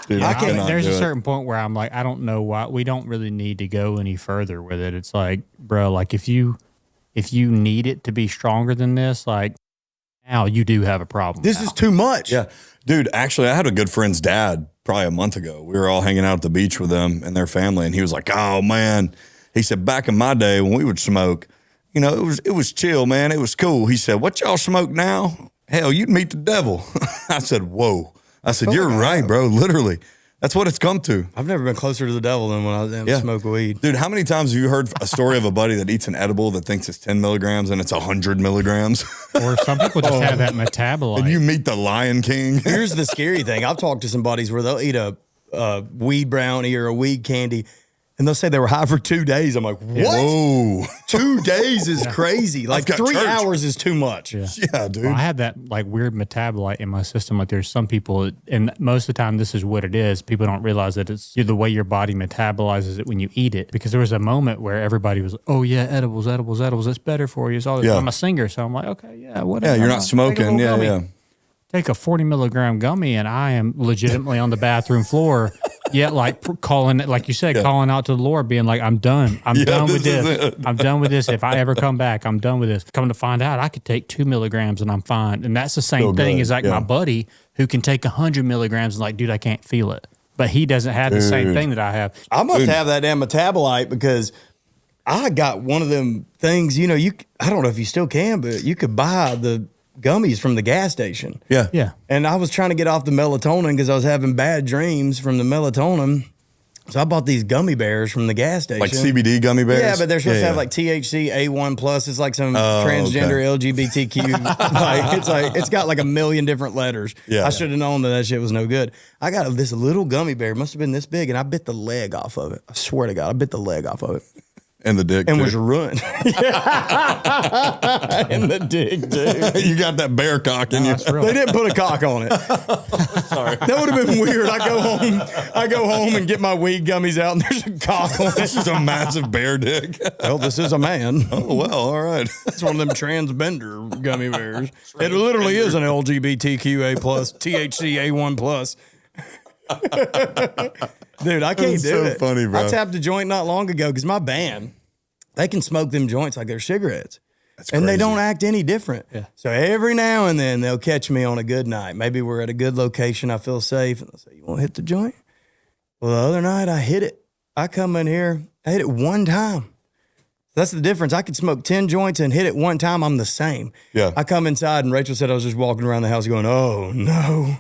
Speaker 3: Dude,
Speaker 1: I can't.
Speaker 4: There's a certain point where I'm like, I don't know why we don't really need to go any further with it. It's like, bro, like if you need it to be stronger than this, like now you do have a problem.
Speaker 1: This is too much.
Speaker 3: Yeah. Dude, actually, I had a good friend's dad probably a month ago. We were all hanging out at the beach with them and their family, and he was like, oh, man. He said, back in my day when we would smoke, you know, it was chill, man. It was cool. He said, what y'all smoke now? Hell, you'd meet the devil. I said, whoa. I said, you're right, bro. Literally. That's what it's come to.
Speaker 1: I've never been closer to the devil than when I smoke weed.
Speaker 3: Dude, how many times have you heard a story of a buddy that eats an edible that thinks it's 10 milligrams and it's 100 milligrams?
Speaker 4: Or some people just have that metabolite.
Speaker 3: And you meet the Lion King.
Speaker 1: Here's the scary thing. I've talked to some buddies where they'll eat a weed brownie or a weed candy, and they'll say they were high for 2 days. I'm like, what?
Speaker 3: Whoa.
Speaker 1: 2 days is crazy. Like
Speaker 3: got
Speaker 1: 3
Speaker 3: church.
Speaker 1: hours is too much.
Speaker 3: Yeah, dude.
Speaker 4: Well, I have that like weird metabolite in my system. Like there's some people, and most of the time this is what it is. People don't realize that it's the way your body metabolizes it when you eat it. Because there was a moment where everybody was, oh yeah, edibles. It's better for you. It's all, I'm a singer, so I'm like, okay, yeah, whatever.
Speaker 3: Yeah, you're not smoking. Yeah.
Speaker 4: Take a 40 milligram gummy, and I am legitimately on the bathroom floor. Yet, like calling it, like you said, calling out to the Lord, being like, I'm done. I'm done with this. I'm done with this. If I ever come back, I'm done with this. Come to find out, I could take 2 milligrams and I'm fine. And that's the same thing as like my buddy who can take 100 milligrams and like, dude, I can't feel it. But he doesn't have the same thing that I have.
Speaker 1: I must have that damn metabolite because I got one of them things, you know, I don't know if you still can, but you could buy the gummies from the gas station.
Speaker 3: Yeah.
Speaker 4: Yeah.
Speaker 1: And I was trying to get off the melatonin because I was having bad dreams from the melatonin. So I bought these gummy bears from the gas station.
Speaker 3: Like CBD gummy bears?
Speaker 1: Yeah, but they're supposed to have like THC, A1 plus. It's like some transgender LGBTQ. It's got like a million different letters.
Speaker 3: Yeah.
Speaker 1: I should have known that shit was no good. I got this little gummy bear. It must have been this big, and I bit the leg off of it. I swear to God, I bit the leg off of it.
Speaker 3: And the dick,
Speaker 1: and
Speaker 3: too.
Speaker 1: was ruined. And the dick, dude.
Speaker 3: You got that bear cock in you.
Speaker 1: They didn't put a cock on it. Sorry. That would have been weird. I go home and get my weed gummies out, and there's a cock on it.
Speaker 3: This is a massive bear dick.
Speaker 1: Well, this is a man.
Speaker 3: Oh, well, all right.
Speaker 1: It's one of them transgender gummy bears. It literally is an LGBTQA plus, THC A1 plus. Dude, I can't do
Speaker 3: so
Speaker 1: it.
Speaker 3: funny, bro.
Speaker 1: I tapped a joint not long ago because my band, they can smoke them joints like they're cigarettes.
Speaker 3: That's
Speaker 1: and they
Speaker 3: crazy.
Speaker 1: don't act any different. Yeah. So every now and then they'll catch me on a good night. Maybe we're at a good location. I feel safe. And they'll say, you want to hit the joint? Well, the other night I hit it. I come in here. I hit it one time. That's the difference. I could smoke 10 joints and hit it one time. I'm the same.
Speaker 3: Yeah.
Speaker 1: I come inside and Rachel said I was just walking around the house going, oh no,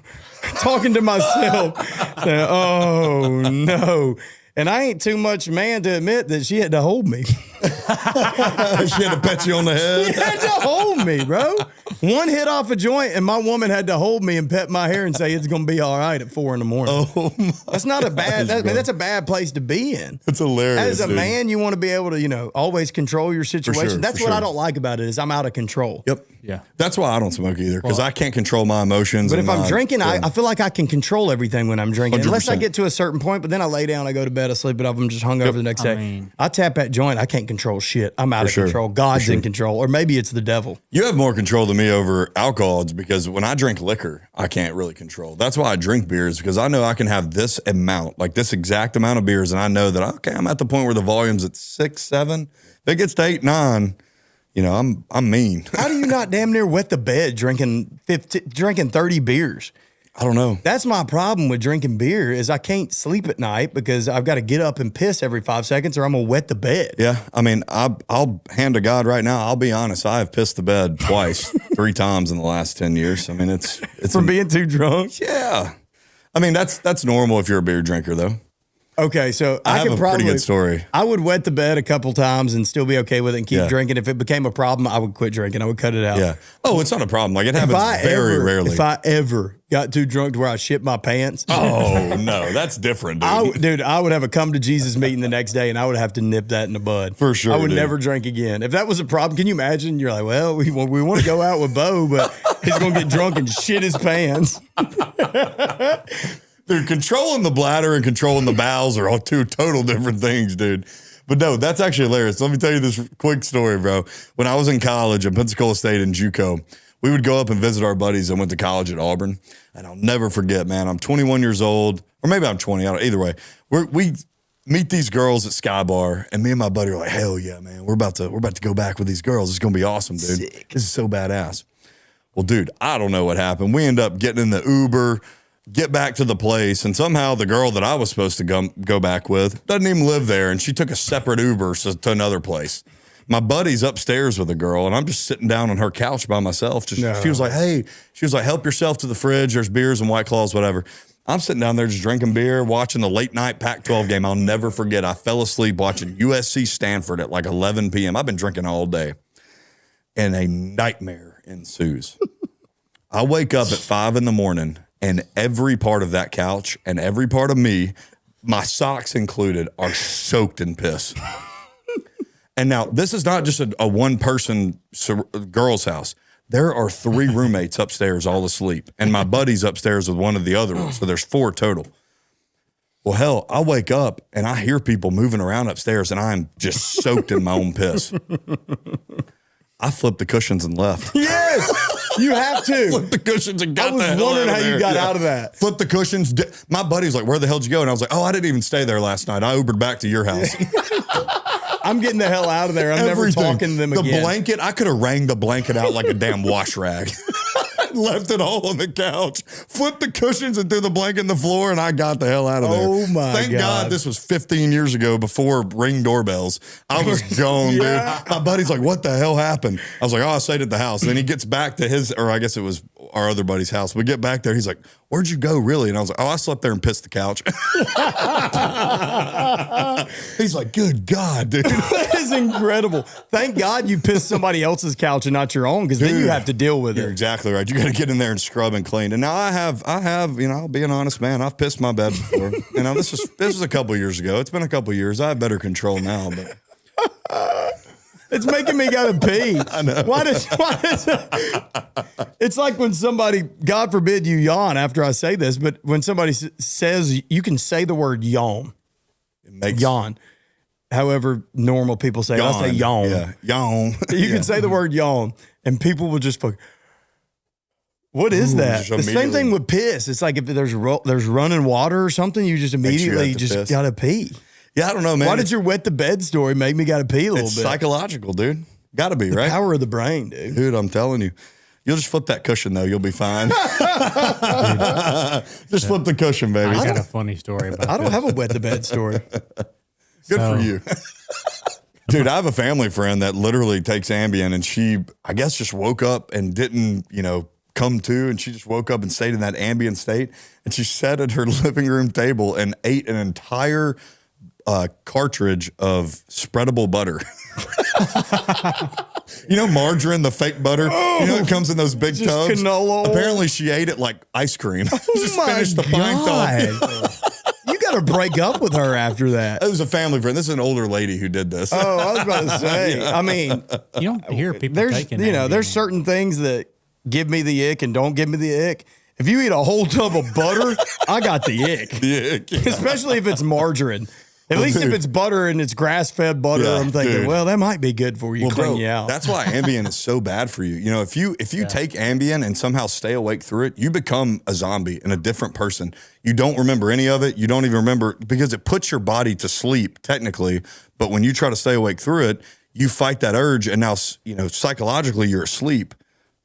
Speaker 1: talking to myself. Saying, oh no. And I ain't too much man to admit that she had to hold me.
Speaker 3: She had to pat you on the head.
Speaker 1: She had to hold me, bro. One hit off a joint, and my woman had to hold me and pet my hair and say it's gonna be all right at 4 a.m.
Speaker 3: Oh,
Speaker 1: that's not a bad. That's a bad place to be in.
Speaker 3: It's hilarious.
Speaker 1: As a
Speaker 3: dude.
Speaker 1: man, you want to be able to, always control your situation.
Speaker 3: sure,
Speaker 1: That's
Speaker 3: for
Speaker 1: what I
Speaker 3: sure.
Speaker 1: don't like about it is I'm out of control.
Speaker 3: Yep.
Speaker 4: Yeah.
Speaker 3: That's why I don't smoke either, because I can't control my emotions.
Speaker 1: But if I'm drinking,
Speaker 3: yeah.
Speaker 1: I feel like I can control everything when I'm drinking, unless I
Speaker 3: 100%.
Speaker 1: get to a certain point. But then I lay down, I go to bed, I sleep it off, I'm just hungover the next day.
Speaker 4: mean-
Speaker 1: I tap that joint, I can't control shit. I'm out of
Speaker 3: sure,
Speaker 1: control. God's in control, or maybe it's the devil.
Speaker 3: You have more control than me over alcohol because when I drink liquor, I can't really control. That's why I drink beers, because I know I can have this amount, like this exact amount of beers, and I know that, okay, I'm at the point where the volume's at 6, 7. If it gets to 8, 9, I'm mean.
Speaker 1: How do you not damn near wet the bed drinking 30 beers?
Speaker 3: I don't know.
Speaker 1: That's my problem with drinking beer is I can't sleep at night because I've got to get up and piss every 5 seconds or I'm going to wet the bed.
Speaker 3: Yeah, I mean, I'll hand to God right now. I'll be honest. I have pissed the bed twice, 3 times in the last 10 years. I mean, it's
Speaker 1: From being too drunk?
Speaker 3: yeah. I mean, that's normal if you're a beer drinker, though.
Speaker 1: Okay, so
Speaker 3: I
Speaker 1: I
Speaker 3: have
Speaker 1: could
Speaker 3: a
Speaker 1: probably
Speaker 3: pretty good story.
Speaker 1: I would wet the bed a couple times and still be okay with it and keep
Speaker 3: Yeah.
Speaker 1: drinking. If it became a problem, I would quit drinking. I would cut it out.
Speaker 3: Yeah. Oh, it's not a problem. Like it happens very rarely.
Speaker 1: If I ever got too drunk to where I shit my pants,
Speaker 3: Oh no, that's different, dude.
Speaker 1: I would have a come to Jesus meeting the next day and I would have to nip that in the bud.
Speaker 3: For sure,
Speaker 1: I would
Speaker 3: dude.
Speaker 1: never drink again. If that was a problem, can you imagine? You're like, well, we want to go out with Bo, but he's going to get drunk and shit his pants.
Speaker 3: Dude, controlling the bladder and controlling the bowels are all two total different things, dude. But no, that's actually hilarious. Let me tell you this quick story, bro. When I was in college at Pensacola State in JUCO, we would go up and visit our buddies that went to college at Auburn. And I'll never forget, man, I'm 21 years old, or maybe I'm 20, either way. We meet these girls at Sky Bar, and me and my buddy are like, hell yeah, man, we're about to go back with these girls. It's gonna be awesome, dude.
Speaker 1: Sick.
Speaker 3: This is so badass. Well, dude, I don't know what happened. We end up getting in the Uber, get back to the place, and somehow the girl that I was supposed to go back with doesn't even live there, and she took a separate Uber to another place. My buddy's upstairs with a girl, and I'm just sitting down on her couch by myself. She was like, hey, help yourself to the fridge. There's beers and White Claws, whatever. I'm sitting down there just drinking beer, watching the late night Pac-12 game. I'll never forget. I fell asleep watching USC Stanford at like 11 p.m. I've been drinking all day, and a nightmare ensues. I wake up at 5 in the morning, and every part of that couch and every part of me, my socks included, are soaked in piss. And now, this is not just a one-person girl's house. There are 3 roommates upstairs all asleep, and my buddy's upstairs with one of the other ones, so there's 4 total. Well, hell, I wake up, and I hear people moving around upstairs, and I'm just soaked in my own piss. I flipped the cushions and left.
Speaker 1: Yes, you have to.
Speaker 3: Flipped the cushions and got
Speaker 1: I was
Speaker 3: the hell
Speaker 1: wondering
Speaker 3: out of
Speaker 1: how you
Speaker 3: there.
Speaker 1: got out of that.
Speaker 3: Flipped the cushions. My buddy's like, where the hell did you go? And I was like, oh, I didn't even stay there last night. I Ubered back to your house.
Speaker 1: I'm getting the hell out of there. I'm never
Speaker 3: Everything.
Speaker 1: talking to them
Speaker 3: the
Speaker 1: again.
Speaker 3: Blanket, I could have wrung the blanket out like a damn wash rag. Left it all on the couch, flipped the cushions and threw the blanket in the floor, and I got the hell out of there.
Speaker 1: Oh, my
Speaker 3: Thank
Speaker 1: God.
Speaker 3: God this was 15 years ago before Ring doorbells. I was gone,
Speaker 1: Yeah.
Speaker 3: dude. My buddy's like, what the hell happened? I was like, oh, I stayed at the house. And then he gets back to his, or I guess it was our other buddy's house. We get back there. He's like, where'd you go, really? And I was like, oh, I slept there and pissed the couch. He's like, good God, dude.
Speaker 1: That is incredible. Thank God you pissed somebody else's couch and not your own, because then you
Speaker 3: Dude,
Speaker 1: have to deal with
Speaker 3: You're
Speaker 1: it.
Speaker 3: exactly right. You got to get in there and scrub and clean. And now I have, I'll be an honest man. I've pissed my bed before. This was a couple years ago. It's been a couple years. I have better control now, but
Speaker 1: It's making me gotta pee.
Speaker 3: I know.
Speaker 1: Why does it's like when somebody, God forbid you yawn after I say this, but when somebody says you can say the word yawn,
Speaker 3: it makes
Speaker 1: yawn. However, normal people say, I say yawn.
Speaker 3: Yeah, yawn.
Speaker 1: You can say the word yawn, and people will just fuck. What is that?
Speaker 3: just
Speaker 1: The same
Speaker 3: immediately-
Speaker 1: thing with piss. It's like if there's running water or something, you just
Speaker 3: you
Speaker 1: immediately
Speaker 3: have to
Speaker 1: just
Speaker 3: piss.
Speaker 1: gotta pee.
Speaker 3: Yeah, I don't know, man.
Speaker 1: Why did your wet the bed story make me gotta pee a little
Speaker 3: It's
Speaker 1: bit?
Speaker 3: psychological, dude. Got to be, right?
Speaker 1: Power of the brain, dude.
Speaker 3: Dude, I'm telling you. You'll just flip that cushion, though. You'll be fine. Just flip the cushion, baby.
Speaker 4: I got a funny story about
Speaker 1: I don't
Speaker 4: this.
Speaker 1: have a wet the bed story.
Speaker 3: Good
Speaker 4: So-
Speaker 3: for you. Dude, I have a family friend that literally takes Ambien, and she, I guess, just woke up and didn't, come to, and she just woke up and stayed in that Ambien state, and she sat at her living room table and ate an entire cartridge of spreadable butter. Margarine, the fake butter. It comes in those big tubs.
Speaker 1: Canola.
Speaker 3: Apparently, she ate it like ice cream. Just
Speaker 1: my
Speaker 3: finished the pint off.
Speaker 1: You got to break up with her after that.
Speaker 3: It was a family friend. This is an older lady who did this.
Speaker 1: Oh, I was about to say. I mean,
Speaker 4: You don't hear people
Speaker 1: there's
Speaker 4: taking
Speaker 1: there's certain things that give me the ick and don't give me the ick. If you eat a whole tub of butter, I got the ick.
Speaker 3: Yeah.
Speaker 1: Especially if it's margarine. At least if it's butter and it's grass-fed butter,
Speaker 3: Yeah,
Speaker 1: I'm thinking,
Speaker 3: dude.
Speaker 1: well, that might be good for you, clean you out.
Speaker 3: That's why Ambien is so bad for you. If you take Ambien and somehow stay awake through it, you become a zombie and a different person. You don't remember any of it. You don't even remember, because it puts your body to sleep technically. But when you try to stay awake through it, you fight that urge, and now psychologically you're asleep,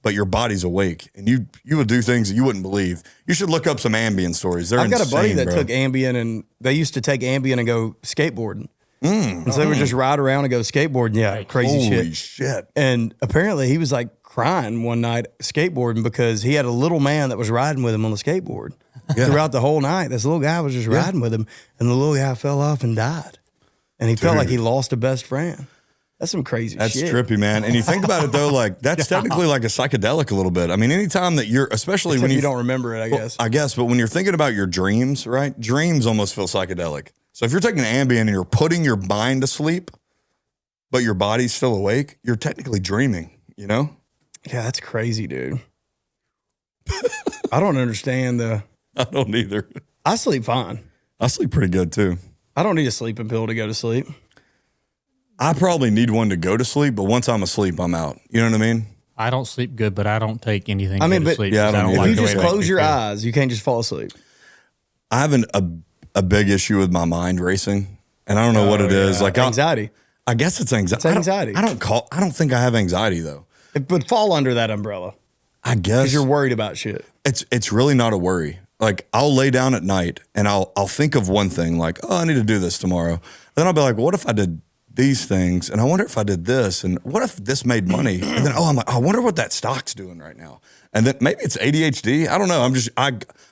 Speaker 3: but your body's awake, and you would do things that you wouldn't believe. You should look up some Ambien stories. They're
Speaker 1: I've got a buddy
Speaker 3: insane,
Speaker 1: that
Speaker 3: bro.
Speaker 1: took Ambien, and they used to take Ambien and go skateboarding. And so they would just ride around and go skateboarding. Yeah, crazy
Speaker 3: Holy
Speaker 1: shit.
Speaker 3: shit.
Speaker 1: And apparently he was like crying one night skateboarding because he had a little man that was riding with him on the skateboard throughout the whole night. This little guy was just riding with him, and the little guy fell off and died. And he felt like he lost a best friend. That's some crazy
Speaker 3: That's
Speaker 1: shit.
Speaker 3: trippy, man. And you think about it though, like that's technically like a psychedelic a little bit. I mean, anytime that you're, especially
Speaker 1: Except
Speaker 3: when
Speaker 1: you don't remember it, I guess.
Speaker 3: I guess, but when you're thinking about your dreams, right? Dreams almost feel psychedelic. So if you're taking Ambien and you're putting your mind to sleep, but your body's still awake, you're technically dreaming,
Speaker 1: Yeah, that's crazy, dude. I don't understand
Speaker 3: I don't either.
Speaker 1: I sleep fine.
Speaker 3: I sleep pretty good too.
Speaker 1: I don't need a sleeping pill to go to sleep.
Speaker 3: I probably need one to go to sleep, but once I'm asleep, I'm out. You know what I mean?
Speaker 4: I don't sleep good, but I don't take anything
Speaker 1: I mean,
Speaker 4: to
Speaker 1: but-
Speaker 4: sleep.
Speaker 3: Yeah, I
Speaker 4: because
Speaker 3: don't
Speaker 1: If
Speaker 3: either.
Speaker 1: you
Speaker 4: the
Speaker 1: just
Speaker 4: way it makes
Speaker 1: close
Speaker 4: me
Speaker 1: your
Speaker 4: feel.
Speaker 1: eyes, you can't just fall asleep.
Speaker 3: I have a big issue with my mind racing, and I don't know what it is. Like
Speaker 1: Anxiety.
Speaker 3: I guess it's anxiety.
Speaker 1: It's anxiety.
Speaker 3: I don't think I have anxiety though.
Speaker 1: It would fall under that umbrella
Speaker 3: I guess
Speaker 1: because you're worried about shit.
Speaker 3: it's really not a worry. Like I'll lay down at night and I'll think of one thing, like, oh, I need to do this tomorrow. Then I'll be like, well, what if I did these things? And I wonder if I did this, and what if this made money? And then I'm like, I wonder what that stock's doing right now. And then maybe it's ADHD. I don't know.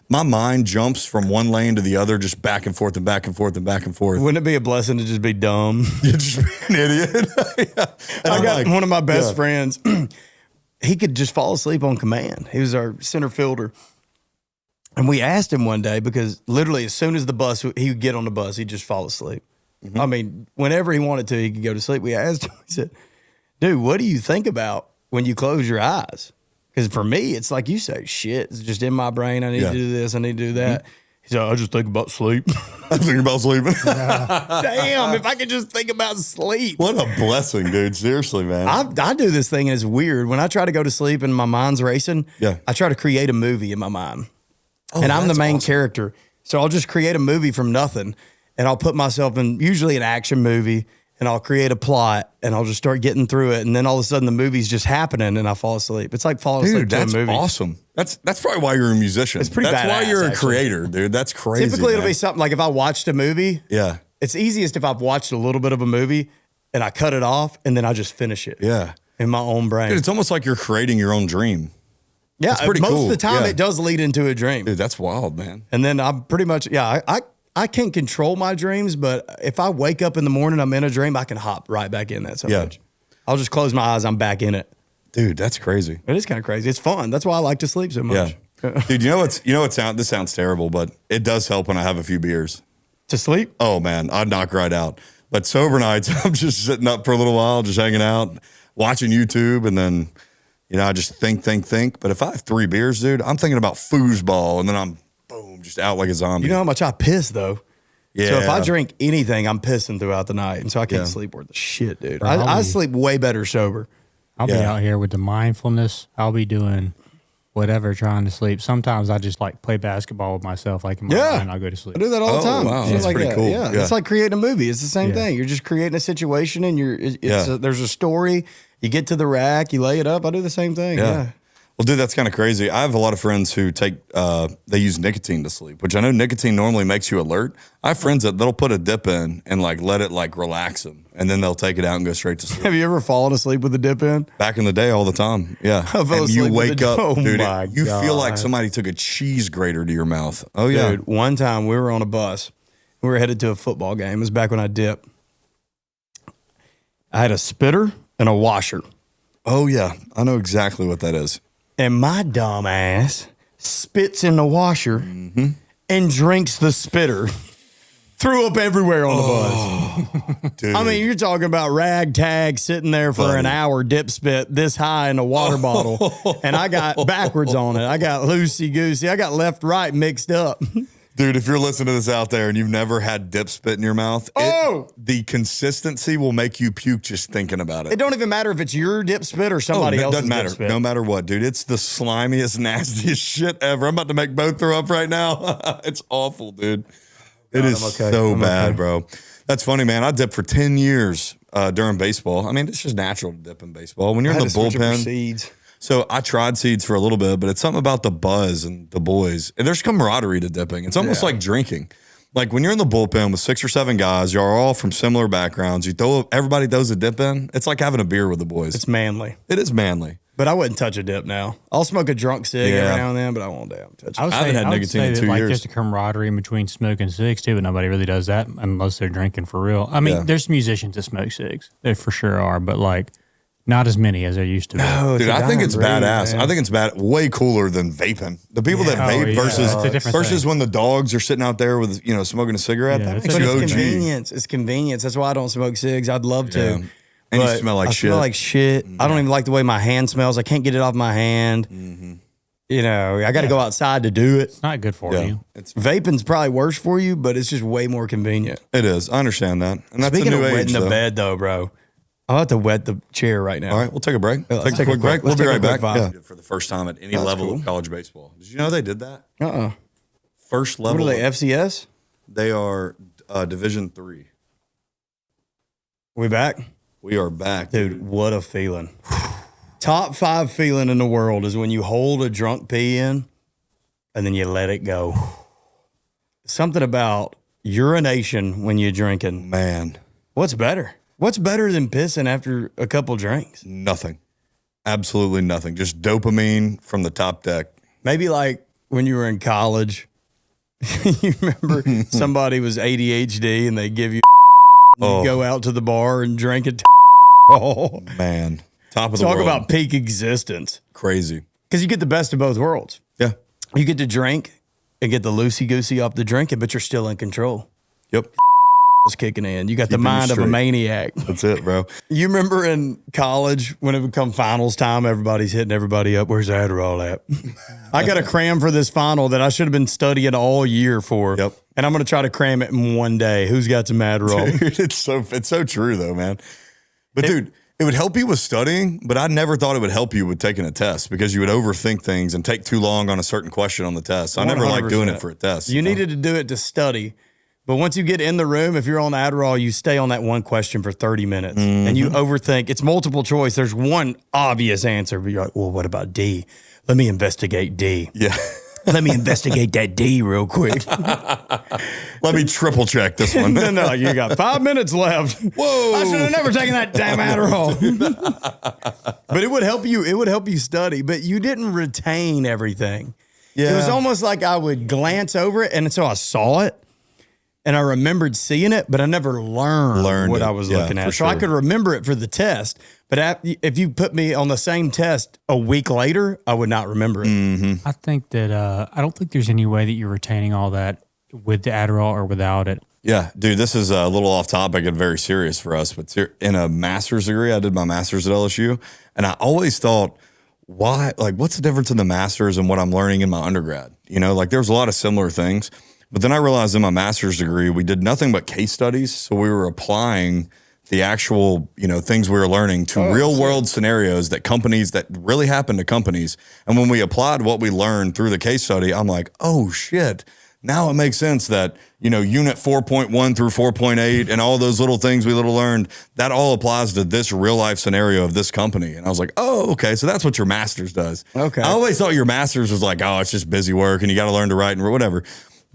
Speaker 3: My mind jumps from one lane to the other, just back and forth and back and forth and back and forth.
Speaker 1: Wouldn't it be a blessing to just be dumb?
Speaker 3: You're just an idiot. Yeah. And
Speaker 1: I
Speaker 3: I'm
Speaker 1: got
Speaker 3: like,
Speaker 1: one of my best
Speaker 3: yeah.
Speaker 1: friends. He could just fall asleep on command. He was our center fielder. And we asked him one day, because literally as soon as he would get on the bus, he'd just fall asleep.
Speaker 3: Mm-hmm.
Speaker 1: I mean, whenever he wanted to, he could go to sleep. We asked him, he said, dude, what do you think about when you close your eyes? Because for me, it's like you say, shit, it's just in my brain. I need
Speaker 3: Yeah.
Speaker 1: to do this. I need to do that. He said, I just think about sleep.
Speaker 3: I'm thinking about sleeping.
Speaker 1: Damn, if I could just think about sleep.
Speaker 3: What a blessing, dude. Seriously, man.
Speaker 1: I do this thing, and it's weird. When I try to go to sleep and my mind's racing,
Speaker 3: Yeah.
Speaker 1: I try to create a movie in my mind.
Speaker 3: Oh,
Speaker 1: and I'm the
Speaker 3: that's
Speaker 1: main
Speaker 3: awesome.
Speaker 1: character. So I'll just create a movie from nothing, and I'll put myself in usually an action movie, and I'll create a plot, and I'll just start getting through it. And then all of a sudden the movie's just happening, and I fall asleep. It's like falling asleep
Speaker 3: Dude,
Speaker 1: to a
Speaker 3: that's
Speaker 1: movie.
Speaker 3: awesome. That's probably why you're a musician.
Speaker 1: It's pretty
Speaker 3: That's why
Speaker 1: badass,
Speaker 3: you're a
Speaker 1: actually.
Speaker 3: creator, dude. That's crazy.
Speaker 1: Typically, it'll
Speaker 3: man.
Speaker 1: be something like if I watched a movie,
Speaker 3: Yeah.
Speaker 1: it's easiest if I've watched a little bit of a movie and I cut it off and then I just finish it
Speaker 3: Yeah.
Speaker 1: in my own brain.
Speaker 3: Dude, it's almost like you're creating your own dream.
Speaker 1: Yeah,
Speaker 3: That's pretty
Speaker 1: most
Speaker 3: cool.
Speaker 1: of the time
Speaker 3: Yeah.
Speaker 1: it does lead into a dream.
Speaker 3: Dude, that's wild, man.
Speaker 1: And then I'm pretty much, I can't control my dreams, but if I wake up in the morning, I'm in a dream, I can hop right back in that so
Speaker 3: Yeah.
Speaker 1: much. I'll just close my eyes, I'm back in it.
Speaker 3: Dude, that's crazy.
Speaker 1: It is kind of crazy. It's fun. That's why I like to sleep so
Speaker 3: Yeah.
Speaker 1: much.
Speaker 3: Dude, this sounds terrible, but it does help when I have a few beers.
Speaker 1: To sleep?
Speaker 3: Oh man, I'd knock right out. But sober nights, I'm just sitting up for a little while, just hanging out, watching YouTube, and then, I just think. But if I have 3 beers, dude, I'm thinking about foosball, and then I'm boom, just out like a zombie.
Speaker 1: You know how much I piss though?
Speaker 3: Yeah.
Speaker 1: So if I drink anything, I'm pissing throughout the night. And so I can't
Speaker 3: Yeah.
Speaker 1: sleep worth the shit, dude.
Speaker 4: Bro,
Speaker 1: I sleep way better sober.
Speaker 4: I'll be
Speaker 3: Yeah.
Speaker 4: out here with the mindfulness. I'll be doing whatever, trying to sleep. Sometimes I just like play basketball with myself, like in my
Speaker 1: Yeah.
Speaker 4: mind, I'll go to sleep.
Speaker 1: I do that all the
Speaker 3: Oh,
Speaker 1: time.
Speaker 3: wow.
Speaker 1: Shit
Speaker 3: That's
Speaker 1: like
Speaker 3: pretty
Speaker 1: that.
Speaker 3: cool.
Speaker 1: Yeah.
Speaker 3: Yeah.
Speaker 1: It's like creating a movie. It's the same
Speaker 4: Yeah.
Speaker 1: thing. You're just creating a situation and
Speaker 3: Yeah.
Speaker 1: there's a story. You get to the rack, you lay it up. I do the same thing. Yeah.
Speaker 3: Well, dude, that's kind of crazy. I have a lot of friends who they use nicotine to sleep, which I know nicotine normally makes you alert. I have friends that'll put a dip in and like let it like relax them. and then they'll take it out and go straight to sleep.
Speaker 1: Have you ever fallen asleep with a dip in?
Speaker 3: Back in the day, all the time. Yeah.
Speaker 1: fell
Speaker 3: And
Speaker 1: asleep
Speaker 3: you
Speaker 1: with
Speaker 3: wake
Speaker 1: a-
Speaker 3: up,
Speaker 1: Oh
Speaker 3: dude,
Speaker 1: my
Speaker 3: you feel like
Speaker 1: God.
Speaker 3: somebody took a cheese grater to your mouth. Oh, yeah.
Speaker 1: Dude, one time we were on a bus. We were headed to a football game. It was back when I dipped. I had a spitter and a washer.
Speaker 3: Oh, yeah. I know exactly what that is.
Speaker 1: And my dumb ass spits in the washer and drinks the spitter. Threw up everywhere on the bus.
Speaker 3: Dude.
Speaker 1: I mean, you're talking about ragtag sitting there for an hour, dip spit this high in a water bottle. And I got backwards on it. I got loosey-goosey. I got left-right mixed up.
Speaker 3: Dude, if you're listening to this out there and you've never had dip spit in your mouth, the consistency will make you puke just thinking about it.
Speaker 1: It don't even matter if it's your dip spit or somebody
Speaker 3: it
Speaker 1: else's
Speaker 3: doesn't matter.
Speaker 1: dip spit.
Speaker 3: No matter what, dude. It's the slimiest, nastiest shit ever. I'm about to make both throw up right now. It's awful, dude. It is
Speaker 1: okay.
Speaker 3: so
Speaker 1: I'm
Speaker 3: bad,
Speaker 1: okay.
Speaker 3: bro. That's funny, man. I dipped for 10 years during baseball. I mean, it's just natural to dip in baseball. When you're in the bullpen.
Speaker 1: Seeds.
Speaker 3: So I tried seeds for a little bit, but it's something about the buzz and the boys. And there's camaraderie to dipping. It's almost like drinking. Like when you're in the bullpen with 6 or 7 guys, you're all from similar backgrounds. Everybody throws a dip in. It's like having a beer with the boys.
Speaker 1: It's manly.
Speaker 3: It is manly.
Speaker 1: But I wouldn't touch a dip now. I'll smoke a drunk cig
Speaker 3: Yeah.
Speaker 1: every now and then, but I won't damn touch it.
Speaker 4: I
Speaker 3: haven't had
Speaker 4: would
Speaker 3: nicotine
Speaker 4: say
Speaker 3: in
Speaker 4: that,
Speaker 3: 2
Speaker 4: like,
Speaker 3: years.
Speaker 4: just a camaraderie in between smoking cigs too, but nobody really does that unless they're drinking for real. I mean,
Speaker 3: Yeah.
Speaker 4: there's musicians that smoke cigs. They for sure are, but like not as many as there used to be.
Speaker 1: Oh,
Speaker 3: Dude,
Speaker 1: a
Speaker 3: I think
Speaker 1: dying
Speaker 3: it's
Speaker 1: breed,
Speaker 3: badass.
Speaker 1: man.
Speaker 3: I think it's way cooler than vaping. The people that
Speaker 4: Oh,
Speaker 3: vape
Speaker 4: yeah.
Speaker 3: versus
Speaker 4: It's a different
Speaker 3: versus
Speaker 4: thing.
Speaker 3: when the dogs are sitting out there with smoking a cigarette.
Speaker 4: Yeah,
Speaker 3: That
Speaker 4: it's
Speaker 3: makes
Speaker 4: a
Speaker 3: you
Speaker 1: But it's
Speaker 3: OG.
Speaker 1: convenience. It's convenience. That's why I don't smoke cigs. I'd love to.
Speaker 3: Yeah. And you
Speaker 1: But
Speaker 3: smell like
Speaker 1: I
Speaker 3: shit.
Speaker 1: smell like shit. I don't even like the way my hand smells. I can't get it off my hand. You know, I got to go outside to do it.
Speaker 4: It's not good for
Speaker 3: Yeah,
Speaker 4: you.
Speaker 1: Vaping's probably worse for you, but it's just way more convenient.
Speaker 3: it is. I understand that. And that's
Speaker 1: Speaking
Speaker 3: the
Speaker 1: of
Speaker 3: new age,
Speaker 1: wetting the
Speaker 3: though.
Speaker 1: bed, though, bro, I'm about to wet the chair right now.
Speaker 3: All right, we'll take a break.
Speaker 1: let's
Speaker 3: Take a
Speaker 1: take a
Speaker 3: quick break.
Speaker 1: quick-
Speaker 3: We'll
Speaker 1: let's
Speaker 3: be
Speaker 1: take a
Speaker 3: right
Speaker 1: quick
Speaker 3: back.
Speaker 1: vibe.
Speaker 3: Yeah. For the first time at any
Speaker 1: That's
Speaker 3: level
Speaker 1: cool.
Speaker 3: of college baseball. Did you know they did that? First
Speaker 1: What
Speaker 3: level.
Speaker 1: are they, FCS?
Speaker 3: They are Division 3.
Speaker 1: We back?
Speaker 3: We are back,
Speaker 1: Dude, what a feeling. Top 5 feeling in the world is when you hold a drunk pee in and then you let it go. Something about urination when you're drinking.
Speaker 3: Man,
Speaker 1: What's better? What's better than pissing after a couple drinks?
Speaker 3: nothing. Absolutely nothing. Just dopamine from the top deck.
Speaker 1: Maybe like when you were in college, you remember somebody was ADHD and they give you,
Speaker 3: Oh.
Speaker 1: you go out to the bar and drink it. Oh,
Speaker 3: Man, top of the
Speaker 1: talk
Speaker 3: world.
Speaker 1: about peak existence.
Speaker 3: Crazy.
Speaker 1: Because you get the best of both worlds.
Speaker 3: Yeah.
Speaker 1: You get to drink and get the loosey-goosey off the drinking, but you're still in control.
Speaker 3: Yep.
Speaker 1: It's kicking in. You got the
Speaker 3: Keeping you
Speaker 1: mind of a
Speaker 3: straight.
Speaker 1: maniac.
Speaker 3: That's it, bro.
Speaker 1: You remember in college when it would come finals time, everybody's hitting everybody up. Where's Adderall at? I got to cram for this final that I should have been studying all year for.
Speaker 3: Yep.
Speaker 1: And I'm going to try to cram it in one day. Who's got some Adderall?
Speaker 3: Dude, it's so true though, man. But dude, it would help you with studying, but I never thought it would help you with taking a test because you would overthink things and take too long on a certain question on the test. I never liked doing it for a test.
Speaker 1: You needed to do it to study. But once you get in the room, if you're on Adderall, you stay on that one question for 30 minutes and you overthink. It's multiple choice. There's one obvious answer, but you're like, well, what about D? Let me investigate D.
Speaker 3: Yeah.
Speaker 1: Let me investigate that D real quick.
Speaker 3: Let me triple check this one.
Speaker 1: No, you got 5 minutes left.
Speaker 3: Whoa.
Speaker 1: I should have never taken that damn Adderall. But it would help you. It would help you study, but you didn't retain everything.
Speaker 3: Yeah.
Speaker 1: It was almost like I would glance over it, and so I saw it, and I remembered seeing it, but I never learned what
Speaker 3: it.
Speaker 1: I was
Speaker 3: Yeah,
Speaker 1: looking at.
Speaker 3: for
Speaker 1: So I
Speaker 3: sure.
Speaker 1: could remember it for the test, but if you put me on the same test a week later, I would not remember it.
Speaker 4: I think that I don't think there's any way that you're retaining all that with the Adderall or without it.
Speaker 3: Yeah, dude, this is a little off topic and very serious for us, but in a master's degree, I did my master's at LSU, and I always thought, what's the difference in the master's and what I'm learning in my undergrad? There's a lot of similar things, but then I realized in my master's degree, we did nothing but case studies, so we were applying the actual, things we were learning to real world scenarios that really happen to companies, and when we applied what we learned through the case study, I'm like, oh shit. Now it makes sense that, unit 4.1 through 4.8 and all those little things we learned, that all applies to this real life scenario of this company. And I was like, oh, okay. So that's what your master's does.
Speaker 1: Okay.
Speaker 3: I always thought your master's was like, oh, it's just busy work and you got to learn to write and whatever.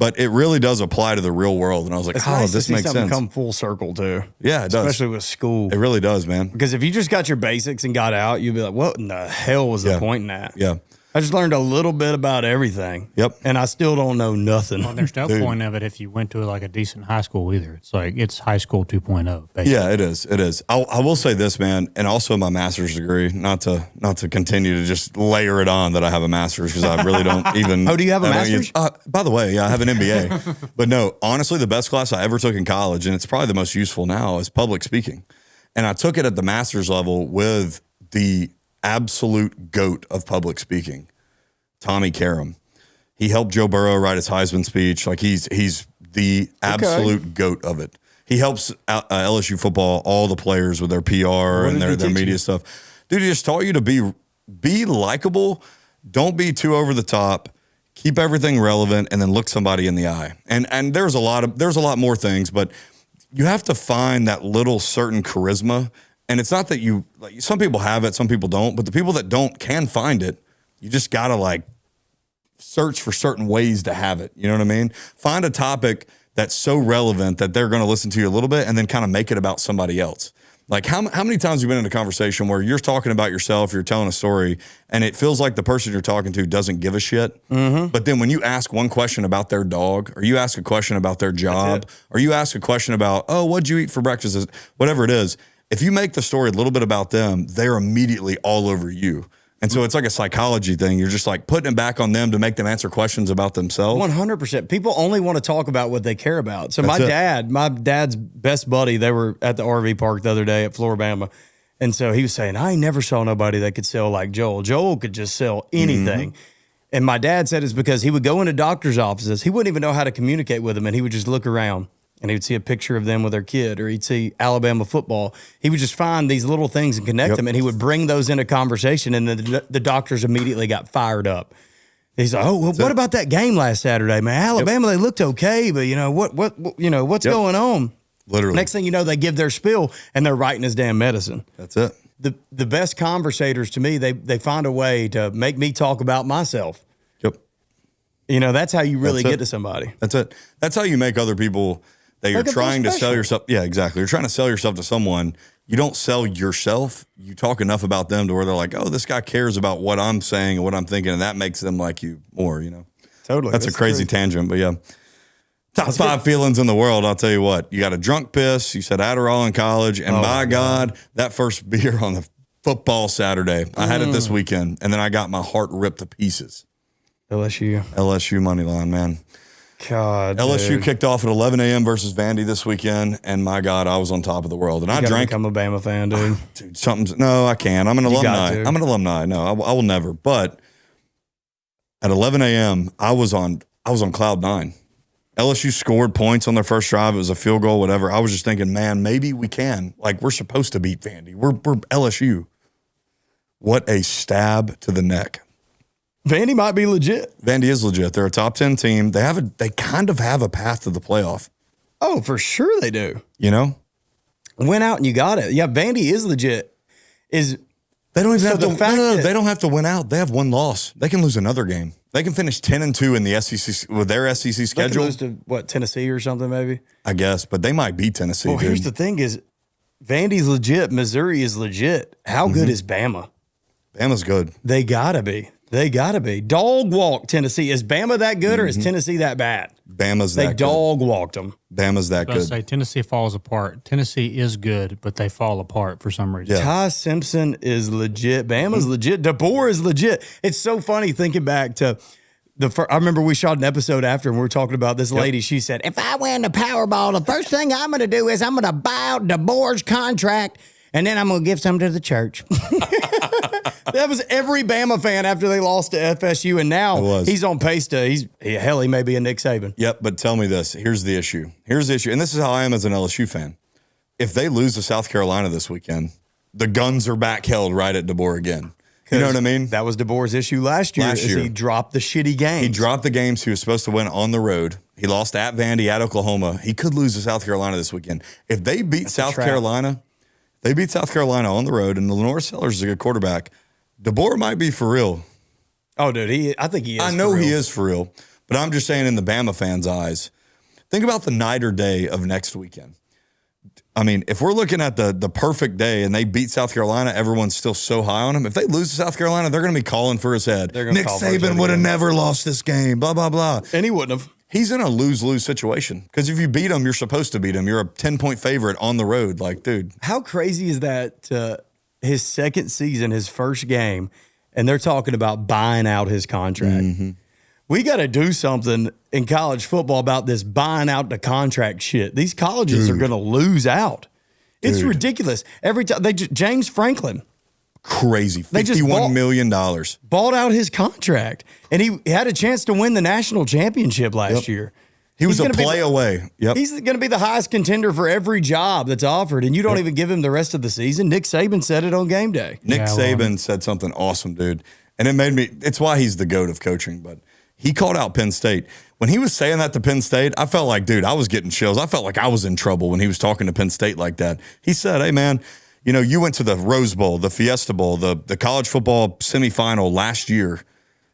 Speaker 3: But it really does apply to the real world. And I was like,
Speaker 1: It's
Speaker 3: oh,
Speaker 1: nice to
Speaker 3: this
Speaker 1: see
Speaker 3: makes
Speaker 1: something
Speaker 3: sense.
Speaker 1: come full circle too.
Speaker 3: Yeah, it does.
Speaker 1: Especially with school.
Speaker 3: It really does, man.
Speaker 1: Because if you just got your basics and got out, you'd be like, what in the hell was the point in that?
Speaker 3: Yeah.
Speaker 1: I just learned a little bit about everything.
Speaker 3: Yep.
Speaker 1: And I still don't know nothing.
Speaker 4: Well, there's no point of it if you went to like a decent high school either. It's like it's high school 2.0. Basically.
Speaker 3: Yeah, it is. It is. I will say this, man, and also my master's degree. Not to continue to just layer it on that I have a master's because I really don't even.
Speaker 1: Oh, do you have a master's?
Speaker 3: By the way, yeah, I have an MBA. But no, honestly, the best class I ever took in college, and it's probably the most useful now, is public speaking. And I took it at the master's level with the absolute GOAT of public speaking, Tommy Karam. He helped Joe Burrow write his Heisman speech. Like he's the absolute GOAT of it. He helps LSU football, all the players with their PR and their media stuff. Dude, he just taught you to be likable. Don't be too over the top. Keep everything relevant, and then look somebody in the eye. And there's a lot more things, but you have to find that little certain charisma. And it's not that some people have it, some people don't, but the people that don't can find it. You just got to like search for certain ways to have it. You know what I mean? Find a topic that's so relevant that they're going to listen to you a little bit and then kind of make it about somebody else. Like how many times have you been in a conversation where you're talking about yourself, you're telling a story, and it feels like the person you're talking to doesn't give a shit. Mm-hmm. But then when you ask one question about their dog, or you ask a question about their job, or you ask a question about, oh, what'd you eat for breakfast? Whatever it is, if you make the story a little bit about them, they're immediately all over you. And so it's like a psychology thing. You're just like putting it back on them to make them answer questions about themselves.
Speaker 1: 100%. People only want to talk about what they care about. So my dad's best buddy, they were at the RV park the other day at Floribama. And so he was saying, I never saw nobody that could sell like Joel. Joel could just sell anything. Mm-hmm. And my dad said it's because he would go into doctor's offices. He wouldn't even know how to communicate with them. And he would just look around. And he would see a picture of them with their kid, or he'd see Alabama football. He would just find these little things and connect them, and he would bring those into conversation, and the doctors immediately got fired up. He's like, oh, well, what about that game last Saturday, man? Alabama, they looked okay, but what's going on?
Speaker 3: Literally.
Speaker 1: Next thing you know, they give their spiel, and they're writing his damn medicine.
Speaker 3: That's it.
Speaker 1: The best conversators to me, they find a way to make me talk about myself.
Speaker 3: Yep.
Speaker 1: That's how you really get to somebody.
Speaker 3: That's it. That's how you make other people that you're trying to sell yourself. Yeah, exactly. You're trying to sell yourself to someone. You don't sell yourself. You talk enough about them to where they're like, oh, this guy cares about what I'm saying and what I'm thinking. And that makes them like you more,
Speaker 1: Totally.
Speaker 3: That's a crazy tangent, but yeah. Top 5 feelings in the world. I'll tell you what, you got a drunk piss. You said Adderall in college. And my God, that first beer on the football Saturday, I had it this weekend. And then I got my heart ripped to pieces. LSU money line, man.
Speaker 1: God,
Speaker 3: LSU
Speaker 1: dude.
Speaker 3: kicked off at 11 a.m. versus Vandy this weekend, and my God, I was on top of the world. And I drank.
Speaker 1: I'm a Bama fan, dude.
Speaker 3: Dude, no, I can't. I'm an alumni. I'm an alumni. No, I will never. But at 11 a.m., I was on cloud 9. LSU scored points on their first drive. It was a field goal, whatever. I was just thinking, man, maybe we can. Like, we're supposed to beat Vandy. We're LSU. What a stab to the neck.
Speaker 1: Vandy might be legit.
Speaker 3: Vandy is legit. They're a top 10 team. They kind of have a path to the playoff.
Speaker 1: Oh, for sure they do.
Speaker 3: Went
Speaker 1: out and you got it. Yeah, Vandy is legit. They don't even
Speaker 3: have to. No, they don't have to win out. They have one loss. They can lose another game. They can finish 10-2 in the SEC with their SEC schedule.
Speaker 1: They can lose to what, Tennessee or something maybe.
Speaker 3: I guess, but they might beat Tennessee.
Speaker 1: Well, here's the thing: is Vandy's legit. Missouri is legit. How good is Bama?
Speaker 3: Bama's good.
Speaker 1: They gotta be. Dog walk Tennessee. Is Bama that good or is Tennessee that bad?
Speaker 3: Bama's that good.
Speaker 1: They dog walked them.
Speaker 3: Bama's that good.
Speaker 4: Say Tennessee falls apart. Tennessee is good, but they fall apart for some reason.
Speaker 3: Yeah.
Speaker 1: Ty Simpson is legit. Bama's legit. DeBoer is legit. It's so funny thinking back to I remember we shot an episode after and we were talking about this lady. She said, if I win the Powerball, the first thing I'm going to do is I'm going to buy out DeBoer's contract and then I'm going to give some to the church. That was every Bama fan after they lost to FSU, and now he's on pace to, he may be a Nick Saban.
Speaker 3: Yep, but tell me this. Here's the issue. And this is how I am as an LSU fan. If they lose to South Carolina this weekend, the guns are back held right at DeBoer again. You know what I mean?
Speaker 1: That was DeBoer's issue last year. He dropped the shitty games.
Speaker 3: He dropped the games he was supposed to win on the road. He lost at Vandy, at Oklahoma. He could lose to South Carolina this weekend. If they beat South Carolina on the road, and Lenore Sellers is a good quarterback, DeBoer might be for real.
Speaker 1: Oh, dude, I think he is.
Speaker 3: I know he is for real. But I'm just saying, in the Bama fans' eyes, think about the night or day of next weekend. I mean, if we're looking at the perfect day and they beat South Carolina, everyone's still so high on him. If they lose to South Carolina, they're going to be calling for his head. Nick Saban would have never lost this game, blah, blah, blah.
Speaker 1: And he wouldn't have.
Speaker 3: He's in a lose-lose situation because if you beat him, you're supposed to beat him. You're a 10-point favorite on the road. Like, dude.
Speaker 1: How crazy is that? His second season, his first game, and they're talking about buying out his contract.
Speaker 3: Mm-hmm.
Speaker 1: We got to do something in college football about this buying out the contract shit. These colleges are going to lose out. It's ridiculous. Every time James Franklin,
Speaker 3: crazy, $51 million.
Speaker 1: Bought out his contract, and he had a chance to win the national championship last year.
Speaker 3: He was a play away. Yep.
Speaker 1: He's going to be the highest contender for every job that's offered, and you don't even give him the rest of the season. Nick Saban said it on game day.
Speaker 3: Nick Saban said something awesome, dude. And it made me, it's why he's the GOAT of coaching, but he called out Penn State. When he was saying that to Penn State, I felt like, dude, I was getting chills. I felt like I was in trouble when he was talking to Penn State like that. He said, hey, man, you know, you went to the Rose Bowl, the Fiesta Bowl, the college football semifinal last year.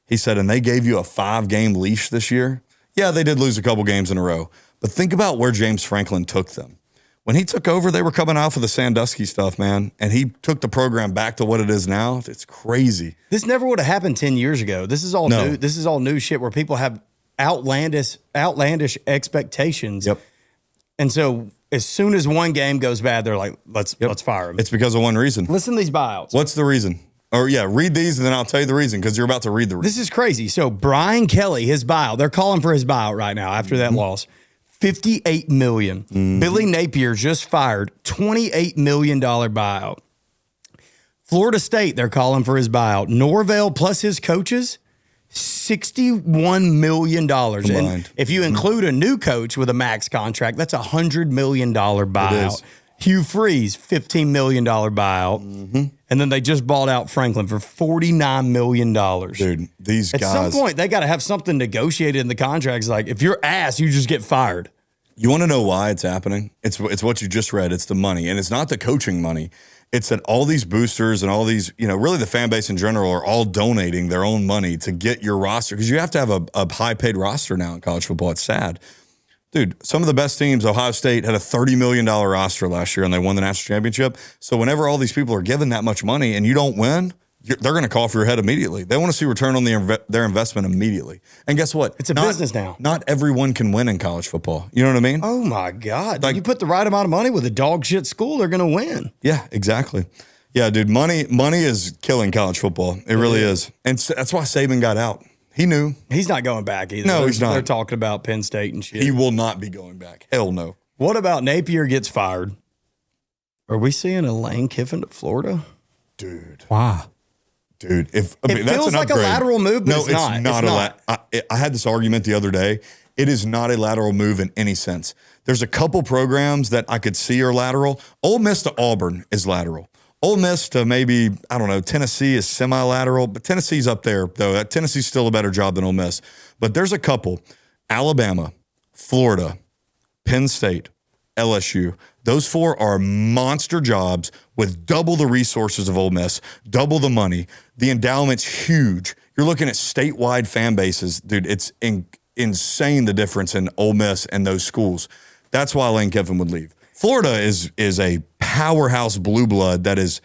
Speaker 3: He said, and they gave you a 5-game leash this year. Yeah, they did lose a couple games in a row. But think about where James Franklin took them. When he took over, they were coming off of the Sandusky stuff, man. And he took the program back to what it is now. It's crazy.
Speaker 1: This never would have happened 10 years ago. This is all new. This is all new shit where people have outlandish expectations.
Speaker 3: Yep.
Speaker 1: And so as soon as one game goes bad, they're like, let's fire him.
Speaker 3: It's because of one reason.
Speaker 1: Listen to these buyouts.
Speaker 3: What's the reason? Or read these and then I'll tell you the reason because you're about to read the reason.
Speaker 1: This is crazy. So Brian Kelly, his buyout, they're calling for his buyout right now after that loss. $58 million. Billy Napier just fired, $28 million buyout. Florida State, they're calling for his buyout. Norvell plus his coaches, $61 million.
Speaker 3: Combined.
Speaker 1: And if you include a new coach with a max contract, that's a $100 million buyout. Hugh Freeze, $15 million buyout. And then they just bought out Franklin for $49 million.
Speaker 3: Dude, these guys.
Speaker 1: At some point, they got to have something negotiated in the contracts. Like, if you're ass, you just get fired.
Speaker 3: You want to know why it's happening? It's what you just read. It's the money. And it's not the coaching money. It's that all these boosters and all these, really the fan base in general are all donating their own money to get your roster. Because you have to have a high-paid roster now in college football. It's sad. Dude, some of the best teams, Ohio State, had a $30 million roster last year, and they won the national championship. So whenever all these people are given that much money and you don't win, they're going to call for your head immediately. They want to see return on their investment immediately. And guess what?
Speaker 1: It's a business now.
Speaker 3: Not everyone can win in college football. You know what I mean?
Speaker 1: Oh, my God. Like, you put the right amount of money with a dog shit school, they're going to win.
Speaker 3: Yeah, exactly. Yeah, dude, money is killing college football. It really is. And that's why Saban got out. He knew.
Speaker 1: He's not going back either.
Speaker 3: No, he's not.
Speaker 1: They're talking about Penn State and shit.
Speaker 3: He will not be going back. Hell no.
Speaker 1: What about Napier gets fired? Are we seeing a Lane Kiffin to Florida?
Speaker 3: Dude.
Speaker 4: Wow.
Speaker 3: Dude,
Speaker 1: it feels like a lateral move, but it's not.
Speaker 3: No, it's not. I had this argument the other day. It is not a lateral move in any sense. There's a couple programs that I could see are lateral. Ole Miss to Auburn is lateral. Ole Miss to maybe, I don't know, Tennessee is semi-lateral, but Tennessee's up there, though. Tennessee's still a better job than Ole Miss. But there's a couple. Alabama, Florida, Penn State, LSU. Those four are monster jobs with double the resources of Ole Miss, double the money. The endowment's huge. You're looking at statewide fan bases. Dude, it's insane the difference in Ole Miss and those schools. That's why Lane Kiffin would leave. Florida is a powerhouse blue blood that is,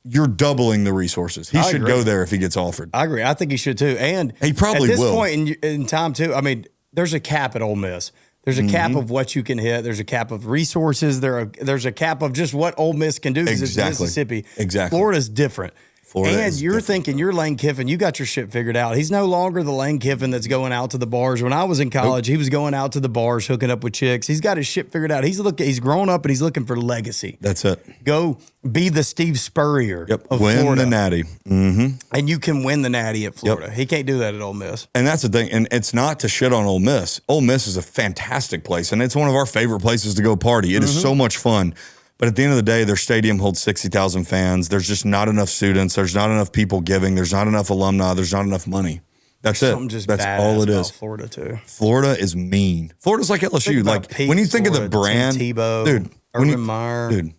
Speaker 3: you're doubling the resources. He should go there if he gets offered.
Speaker 1: I agree. I think he should too. And
Speaker 3: he probably will.
Speaker 1: At this point in time too, I mean, there's a cap at Ole Miss. There's a cap of what you can hit. There's a cap of resources. There's a cap of just what Ole Miss can do because it's Mississippi.
Speaker 3: Exactly.
Speaker 1: Florida's different. And you're thinking you're Lane Kiffin. You got your shit figured out. He's no longer the Lane Kiffin that's going out to the bars. When I was in college, he was going out to the bars, hooking up with chicks. He's got his shit figured out. He's grown up and he's looking for legacy.
Speaker 3: That's it.
Speaker 1: Go be the Steve Spurrier of
Speaker 3: win
Speaker 1: Florida.
Speaker 3: the Natty.
Speaker 1: And you can win the Natty at Florida. He can't do that at Ole Miss.
Speaker 3: And that's the thing. And it's not to shit on Ole Miss. Ole Miss is a fantastic place, and it's one of our favorite places to go party. It is so much fun. But at the end of the day, their stadium holds 60,000 fans. There's just not enough students. There's not enough people giving. There's not enough alumni. There's not enough money. That's it. That's all it is.
Speaker 1: Florida too.
Speaker 3: Florida is mean. Florida's like LSU. Like when you think of the brand,
Speaker 1: Tebow,
Speaker 3: dude,
Speaker 1: Urban Meyer,
Speaker 3: dude,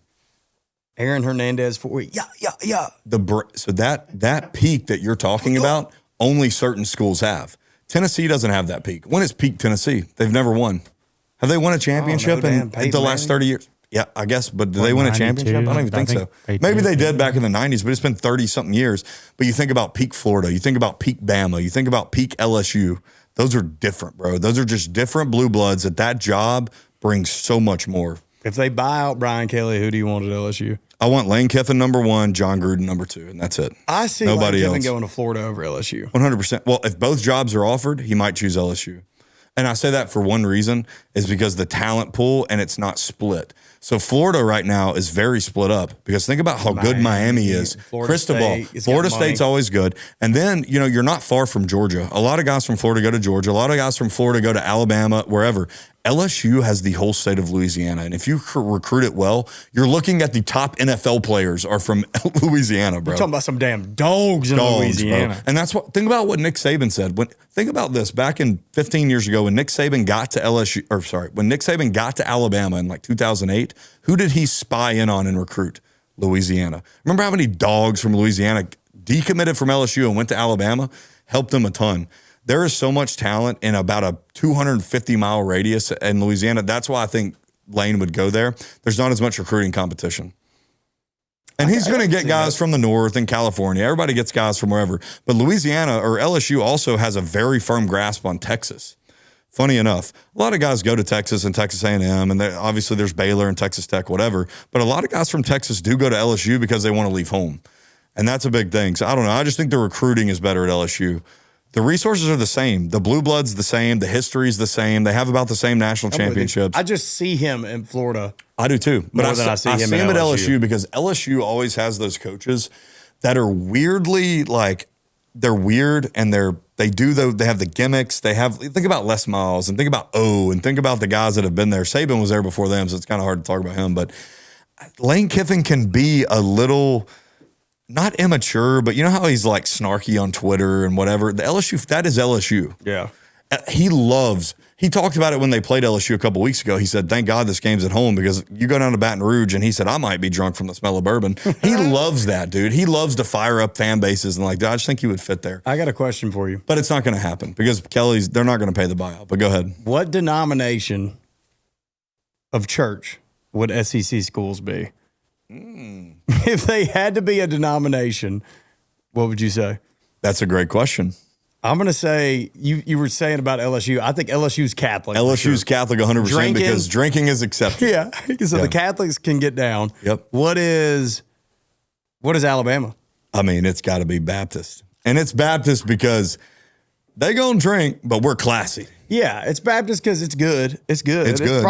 Speaker 1: Aaron Hernandez.
Speaker 3: So that peak that you're talking about, only certain schools have. Tennessee doesn't have that peak. When is peak Tennessee? They've never won. Have they won a championship in the last 30 years? Yeah, I guess. But did they win a championship? I don't even think so. Maybe they did back in the 90s, but it's been 30-something years. But you think about peak Florida. You think about peak Bama. You think about peak LSU. Those are different, bro. Those are just different blue bloods that job brings so much more.
Speaker 1: If they buy out Brian Kelly, who do you want at LSU?
Speaker 3: I want Lane Kiffin number 1, John Gruden number 2, and that's it.
Speaker 1: I see
Speaker 3: Nobody
Speaker 1: Lane Kiffin
Speaker 3: else.
Speaker 1: going to Florida over LSU.
Speaker 3: 100%. Well, if both jobs are offered, he might choose LSU. And I say that for one reason, is because the talent pool and it's not split. So Florida right now is very split up because think about how good Miami is. Cristobal. Florida State's always good. And then, you're not far from Georgia. A lot of guys from Florida go to Georgia. A lot of guys from Florida go to Alabama, wherever. LSU has the whole state of Louisiana. And if you recruit it well, you're looking at the top NFL players are from Louisiana, bro.
Speaker 1: You're talking about some damn dogs in Louisiana.
Speaker 3: Bro. And that's think about what Nick Saban said. Think about this back in 15 years ago when Nick Saban got to when Nick Saban got to Alabama in like 2008, who did he spy in on and recruit? Louisiana. Remember how many dogs from Louisiana decommitted from LSU and went to Alabama? Helped them a ton. There is so much talent in about a 250-mile radius in Louisiana. That's why I think Lane would go there. There's not as much recruiting competition. And he's going to get guys from the north and California. Everybody gets guys from wherever. But Louisiana or LSU also has a very firm grasp on Texas. Funny enough, a lot of guys go to Texas and Texas A&M, and obviously there's Baylor and Texas Tech, whatever. But a lot of guys from Texas do go to LSU because they want to leave home. And that's a big thing. So I don't know. I just think the recruiting is better at LSU. The resources are the same. The blue blood's the same. The history's the same. They have about the same national championships.
Speaker 1: I just see him in Florida.
Speaker 3: I do too. But I see him
Speaker 1: at
Speaker 3: LSU because LSU always has those coaches that are weirdly they're weird and they have the gimmicks. Think about Les Miles and think about and think about the guys that have been there. Saban was there before them, so it's kind of hard to talk about him. But Lane Kiffin can be a little not immature, but you know how he's like snarky on Twitter and whatever. The LSU, that is LSU.
Speaker 1: Yeah.
Speaker 3: He talked about it when they played LSU a couple weeks ago. He said, thank God this game's at home because you go down to Baton Rouge, and he said, I might be drunk from the smell of bourbon. He loves that, dude. He loves to fire up fan bases and like that. I just think he would fit there.
Speaker 1: I got a question for you.
Speaker 3: But it's not going to happen because they're not going to pay the buyout. But go ahead.
Speaker 1: What denomination of church would SEC schools be? If they had to be a denomination, what would you say?
Speaker 3: That's a great question.
Speaker 1: I'm going to say, you were saying about LSU, I think LSU's Catholic.
Speaker 3: LSU's Catholic 100% because drinking is accepted.
Speaker 1: Yeah. So the Catholics can get down.
Speaker 3: Yep.
Speaker 1: What is Alabama?
Speaker 3: I mean, it's got to be Baptist. And it's Baptist because they going to drink, but we're classy.
Speaker 1: Yeah, it's Baptist because it's good. It's good.
Speaker 3: It's good.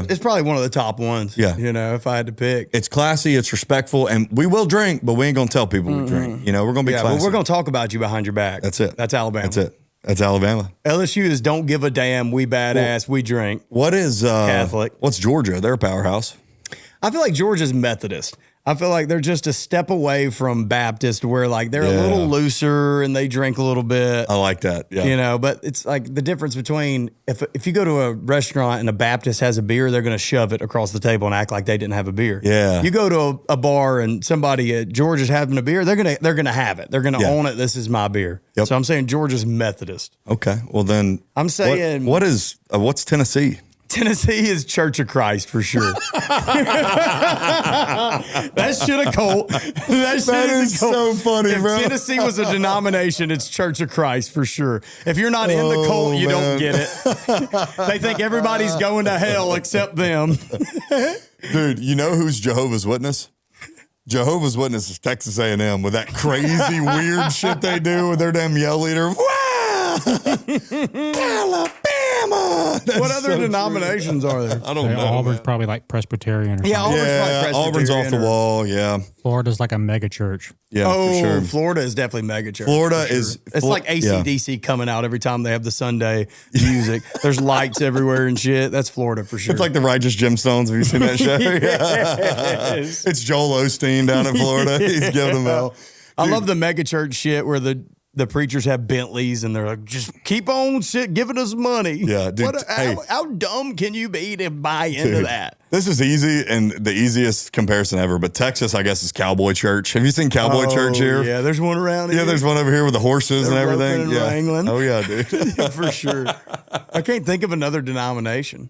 Speaker 1: It's probably one of the top ones.
Speaker 3: Yeah.
Speaker 1: If I had to pick.
Speaker 3: It's classy, it's respectful, and we will drink, but we ain't going to tell people we drink. We're going to be classy.
Speaker 1: But we're going to talk about you behind your back.
Speaker 3: That's it.
Speaker 1: That's Alabama.
Speaker 3: That's it. That's Alabama.
Speaker 1: LSU is don't give a damn, we badass, we drink.
Speaker 3: What is
Speaker 1: Catholic?
Speaker 3: What's Georgia? They're a powerhouse.
Speaker 1: I feel like Georgia's Methodist. I feel like they're just a step away from Baptist where like they're a little looser and they drink a little bit.
Speaker 3: I like that. Yeah.
Speaker 1: But it's like the difference between if you go to a restaurant and a Baptist has a beer, they're going to shove it across the table and act like they didn't have a beer.
Speaker 3: Yeah.
Speaker 1: You go to a bar and somebody at Georgia's having a beer, they're going to have it. They're going to own it. This is my beer.
Speaker 3: Yep.
Speaker 1: So I'm saying Georgia's Methodist.
Speaker 3: Okay. Well then
Speaker 1: I'm saying
Speaker 3: what's Tennessee?
Speaker 1: Tennessee is Church of Christ for sure. That shit a cult. That
Speaker 3: is so funny, bro.
Speaker 1: If Tennessee was a denomination, it's Church of Christ for sure. If you're not in the cult, you don't get it. They think everybody's going to hell except them.
Speaker 3: Dude, you know who's Jehovah's Witness? Jehovah's Witness is Texas A&M with that crazy weird shit they do with their damn yell leader. Wow! Alabama!
Speaker 1: What other denominations are there?
Speaker 3: I don't know.
Speaker 4: Auburn's probably like Presbyterian or something.
Speaker 3: Auburn's off the wall. Yeah.
Speaker 4: Florida's like a mega church.
Speaker 3: Yeah, for sure.
Speaker 1: Florida is definitely mega church.
Speaker 3: Florida is.
Speaker 1: It's like AC/DC coming out every time they have the Sunday music. There's lights everywhere and shit. That's Florida for sure.
Speaker 3: It's like the Righteous Gemstones. Have you seen that show?
Speaker 1: Yes.
Speaker 3: It's Joel Osteen down in Florida. He's giving them hell.
Speaker 1: I love the mega church shit where the the preachers have Bentleys and they're like, just keep on giving us money.
Speaker 3: Yeah, dude,
Speaker 1: how dumb can you be to buy into that?
Speaker 3: This is easy and the easiest comparison ever, but Texas, I guess, is Cowboy Church. Have you seen Cowboy Church here?
Speaker 1: Yeah, there's one around here.
Speaker 3: Yeah, there's one over here with the horses and everything.
Speaker 1: Yeah. Wrangling.
Speaker 3: Oh, yeah, dude.
Speaker 1: Yeah, for sure. I can't think of another denomination.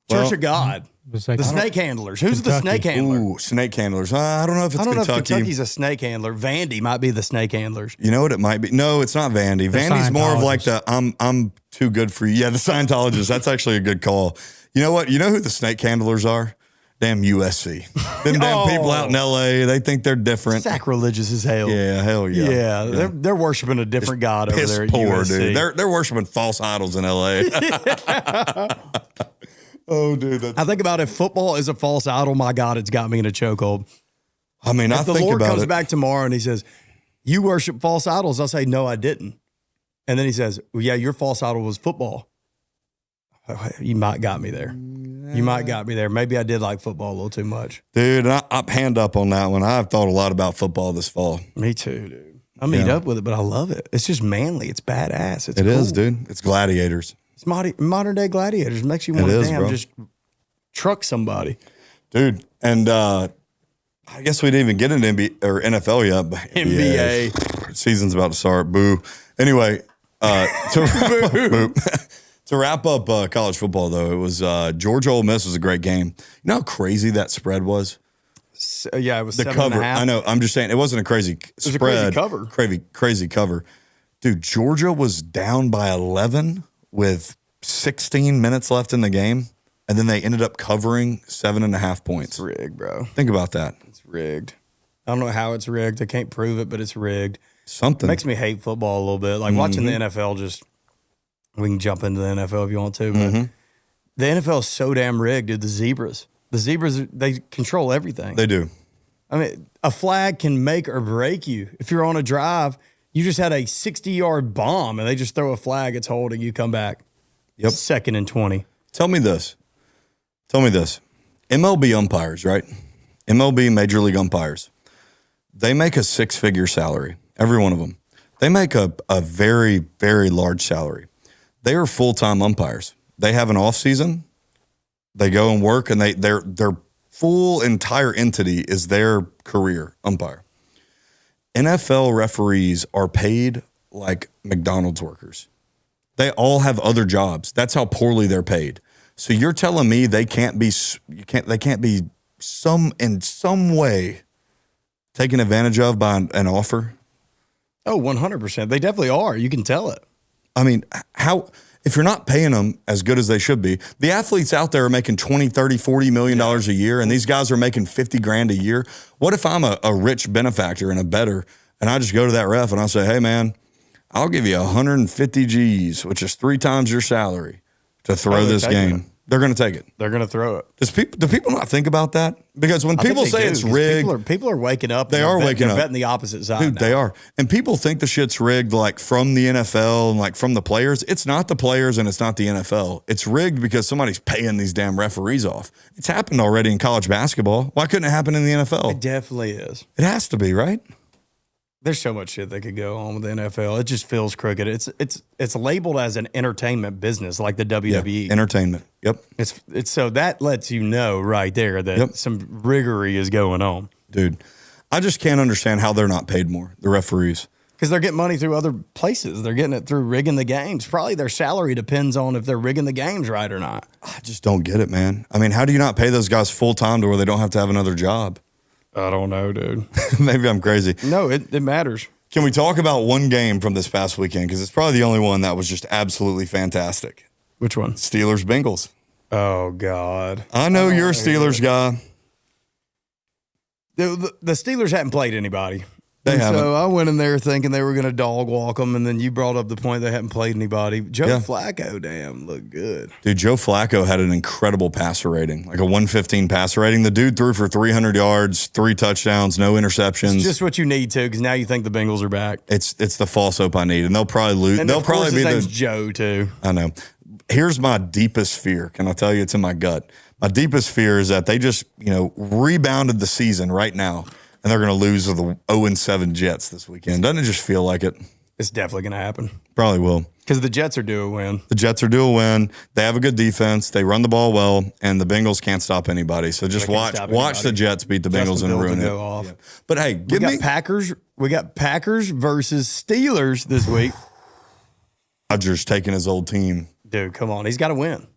Speaker 3: Well,
Speaker 1: Church of God. The snake handlers. Who's the snake handler?
Speaker 3: Ooh, snake handlers. I don't know if it's
Speaker 1: I don't know if
Speaker 3: Kentucky.
Speaker 1: Kentucky's a snake handler. Vandy might be the snake handlers.
Speaker 3: You know what it might be? No, it's not Vandy. Vandy's more of like the I'm too good for you. Yeah, the Scientologists. That's actually a good call. You know what? You know who the snake handlers are? Damn USC. Them damn people out in LA, they think they're different.
Speaker 1: Sacrilegious as hell.
Speaker 3: Yeah, hell yeah.
Speaker 1: Yeah, they're worshiping a different God over there at
Speaker 3: poor,
Speaker 1: USC.
Speaker 3: dude. They're worshiping false idols in LA. Oh, dude.
Speaker 1: I think about if football is a false idol, my God, it's got me in a chokehold.
Speaker 3: I mean,
Speaker 1: if the Lord comes back tomorrow and he says, you worship false idols, I'll say, no, I didn't. And then he says, well, yeah, your false idol was football. You might got me there. You might got me there. Maybe I did like football a little too much.
Speaker 3: Dude, I'm hand up on that one. I've thought a lot about football this fall.
Speaker 1: Me too, dude. I'm eat up with it, but I love it. It's just manly. It's badass. It's
Speaker 3: It
Speaker 1: cool.
Speaker 3: is, dude. It's gladiators.
Speaker 1: It's modern day gladiators. It makes you want to just truck somebody.
Speaker 3: Dude, and I guess we didn't even get into NBA or NFL yet. But
Speaker 1: NBA.
Speaker 3: Season's about to start. Boo. Anyway, to wrap up college football, though, it was Georgia Ole Miss was a great game. You know how crazy that spread was?
Speaker 1: Yeah, it was
Speaker 3: the cover.
Speaker 1: 7.5.
Speaker 3: I know. I'm just saying it wasn't a crazy spread.
Speaker 1: It was a crazy cover.
Speaker 3: Crazy cover. Dude, Georgia was down by 11 with 16 minutes left in the game, and then they ended up covering 7.5 points.
Speaker 1: It's rigged, bro.
Speaker 3: Think about that.
Speaker 1: It's rigged. I don't know how it's rigged. I can't prove it, but it's rigged.
Speaker 3: Something.
Speaker 1: It makes me hate football a little bit. Like watching the NFL, we can jump into the NFL if you want to, but the NFL is so damn rigged, dude. The zebras, they control everything.
Speaker 3: They do.
Speaker 1: I mean, a flag can make or break you. If you're on a drive, you just had a 60-yard bomb, and they just throw a flag, it's holding, you come back.
Speaker 3: Yep.
Speaker 1: 2nd and 20.
Speaker 3: Tell me this. MLB umpires, right? MLB Major League umpires. They make a 6-figure salary, every one of them. They make a very, very large salary. They are full-time umpires. They have an off season. They go and work, and their full entire entity is their career umpire. NFL referees are paid like McDonald's workers. They all have other jobs. That's how poorly they're paid. So you're telling me they can't be in some way taken advantage of by an offer?
Speaker 1: Oh, 100%. They definitely are. You can tell it.
Speaker 3: I mean, if you're not paying them as good as they should be, the athletes out there are making $20, $30, $40 million a year, and these guys are making $50,000 a year. What if I'm a rich benefactor and a bettor, and I just go to that ref and I say, hey, man, I'll give you 150 G's, which is 3 times your salary, to throw this game. They're going to take it.
Speaker 1: They're going to throw it.
Speaker 3: Do people not think about that? Because when people say it's rigged,
Speaker 1: people are waking up.
Speaker 3: They are waking up.
Speaker 1: Betting the opposite side.
Speaker 3: Dude,
Speaker 1: now.
Speaker 3: they are. And people think the shit's rigged like from the NFL and like from the players. It's not the players and it's not the NFL. It's rigged because somebody's paying these damn referees off. It's happened already in college basketball. Why couldn't it happen in the NFL?
Speaker 1: It definitely is.
Speaker 3: It has to be, right?
Speaker 1: There's so much shit that could go on with the NFL. It just feels crooked. It's labeled as an entertainment business, like the WWE.
Speaker 3: Yeah, entertainment. Yep.
Speaker 1: It's so that lets you know right there that some riggery is going on.
Speaker 3: Dude, I just can't understand how they're not paid more, the referees.
Speaker 1: Because they're getting money through other places. They're getting it through rigging the games. Probably their salary depends on if they're rigging the games right or not.
Speaker 3: I just don't get it, man. I mean, how do you not pay those guys full time to where they don't have to have another job?
Speaker 1: I don't know, dude.
Speaker 3: Maybe I'm crazy.
Speaker 1: No, it matters.
Speaker 3: Can we talk about one game from this past weekend? Because it's probably the only one that was just absolutely fantastic.
Speaker 1: Which one?
Speaker 3: Steelers-Bengals.
Speaker 1: Oh, God.
Speaker 3: I know you're a Steelers guy.
Speaker 1: The Steelers hadn't played anybody.
Speaker 3: They haven't.
Speaker 1: So I went in there thinking they were going to dog walk them, and then you brought up the point they hadn't played anybody. Joe Flacco, damn, looked good.
Speaker 3: Dude, Joe Flacco had an incredible passer rating, like a 115 passer rating. The dude threw for 300 yards, 3 touchdowns, no interceptions.
Speaker 1: It's just what you need to, because now you think the Bengals are back.
Speaker 3: It's the false hope I need, and they'll probably lose.
Speaker 1: And
Speaker 3: they'll probably be
Speaker 1: his name's Joe too.
Speaker 3: I know. Here's my deepest fear. Can I tell you? It's in my gut. My deepest fear is that they just, rebounded the season right now. and they're going to lose to the 0-7 Jets this weekend. Doesn't it just feel like it?
Speaker 1: It's definitely going to happen.
Speaker 3: Probably will.
Speaker 1: Because the Jets are due a win.
Speaker 3: The Jets are due a win. They have a good defense. They run the ball well, and the Bengals can't stop anybody. So just watch the Jets beat the Bengals and ruin it.
Speaker 1: Off.
Speaker 3: Yeah. But hey,
Speaker 1: We got Packers versus Steelers this week.
Speaker 3: Rodgers taking his old team.
Speaker 1: Dude, come on. He's got to win.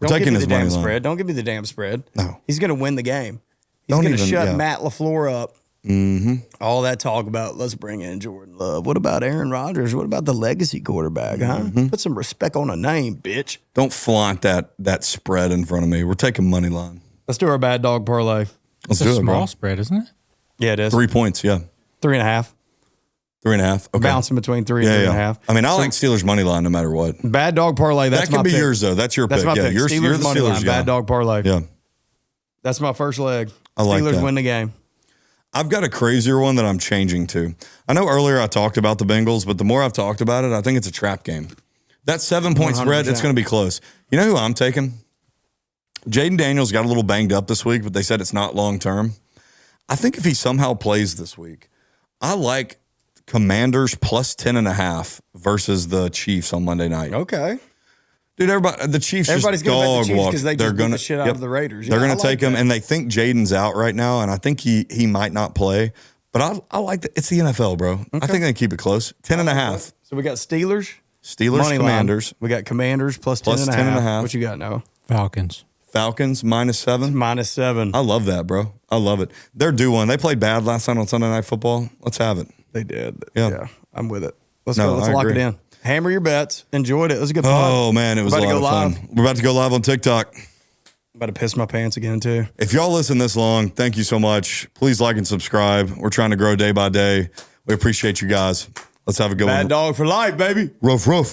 Speaker 3: We're
Speaker 1: Don't
Speaker 3: taking
Speaker 1: give me
Speaker 3: his
Speaker 1: the damn
Speaker 3: money line.
Speaker 1: spread. Don't give me the damn spread.
Speaker 3: No.
Speaker 1: He's going to win the game. He's
Speaker 3: Don't
Speaker 1: going to
Speaker 3: even-
Speaker 1: shut
Speaker 3: yeah.
Speaker 1: Matt LaFleur up.
Speaker 3: Mm-hmm.
Speaker 1: All that talk about let's bring in Jordan Love. What about Aaron Rodgers? What about the legacy quarterback, huh? Put some respect on a name, bitch.
Speaker 3: Don't flaunt that spread in front of me. We're taking money line.
Speaker 1: Let's do our bad dog parlay.
Speaker 3: Let's
Speaker 4: It's a
Speaker 3: do it,
Speaker 4: small
Speaker 3: bro.
Speaker 4: spread, isn't it?
Speaker 1: Yeah, it is.
Speaker 3: 3 points, yeah.
Speaker 1: 3.5.
Speaker 3: 3.5. Okay.
Speaker 1: Bouncing between 3 and 3.5.
Speaker 3: I mean, I like Steelers money line no matter what.
Speaker 1: Bad dog parlay. That's
Speaker 3: That can
Speaker 1: my
Speaker 3: be
Speaker 1: pick.
Speaker 3: yours though. That's your
Speaker 1: That's
Speaker 3: pick.
Speaker 1: my
Speaker 3: Yeah,
Speaker 1: pick.
Speaker 3: you're the
Speaker 1: money
Speaker 3: Steelers
Speaker 1: line,
Speaker 3: guy.
Speaker 1: bad dog parlay.
Speaker 3: Yeah.
Speaker 1: That's my first leg.
Speaker 3: I like
Speaker 1: Steelers
Speaker 3: that.
Speaker 1: win the game.
Speaker 3: I've got a crazier one that I'm changing to. I know earlier I talked about the Bengals, but the more I've talked about it, I think it's a trap game. That 7-point spread, it's
Speaker 1: 100%.
Speaker 3: going to be close. You know who I'm taking? Jaden Daniels got a little banged up this week, but they said it's not long term. I think if he somehow plays this week, I like Commanders plus 10.5 versus the Chiefs on Monday night.
Speaker 1: Okay.
Speaker 3: Dude, the Chiefs
Speaker 1: Everybody's
Speaker 3: just
Speaker 1: going to bet the
Speaker 3: dog
Speaker 1: Chiefs
Speaker 3: walk.
Speaker 1: because they just beat the shit out of the Raiders.
Speaker 3: They're
Speaker 1: Yeah,
Speaker 3: going
Speaker 1: I
Speaker 3: to take
Speaker 1: like
Speaker 3: him,
Speaker 1: that.
Speaker 3: and they think Jaden's out right now, and I think he might not play. But I like that. It's the NFL, bro. I think they keep it close. 10.5.
Speaker 1: So we got Steelers.
Speaker 3: Steelers,
Speaker 1: Money line.
Speaker 3: Commanders.
Speaker 1: We got Commanders plus 10.5.
Speaker 3: 10.5.
Speaker 1: What you got now?
Speaker 4: Falcons.
Speaker 3: Falcons -7.
Speaker 1: -7.
Speaker 3: I love that, bro. I love it. They're due one. They played bad last night on Sunday Night Football. Let's have it.
Speaker 1: They did.
Speaker 3: Yeah.
Speaker 1: I'm with it. Let's
Speaker 3: No,
Speaker 1: go. Let's
Speaker 3: I
Speaker 1: lock
Speaker 3: agree.
Speaker 1: it in. Hammer your bets. Enjoyed it. It was a good fun.
Speaker 3: Oh, man, it was a
Speaker 1: About
Speaker 3: lot
Speaker 1: to
Speaker 3: of
Speaker 1: go
Speaker 3: fun.
Speaker 1: live.
Speaker 3: We're about to go live on TikTok.
Speaker 1: About to piss my pants again, too.
Speaker 3: If y'all listen this long, thank you so much. Please like and subscribe. We're trying to grow day by day. We appreciate you guys. Let's have a good one.
Speaker 1: Bad dog for life, baby.
Speaker 3: Ruff, ruff.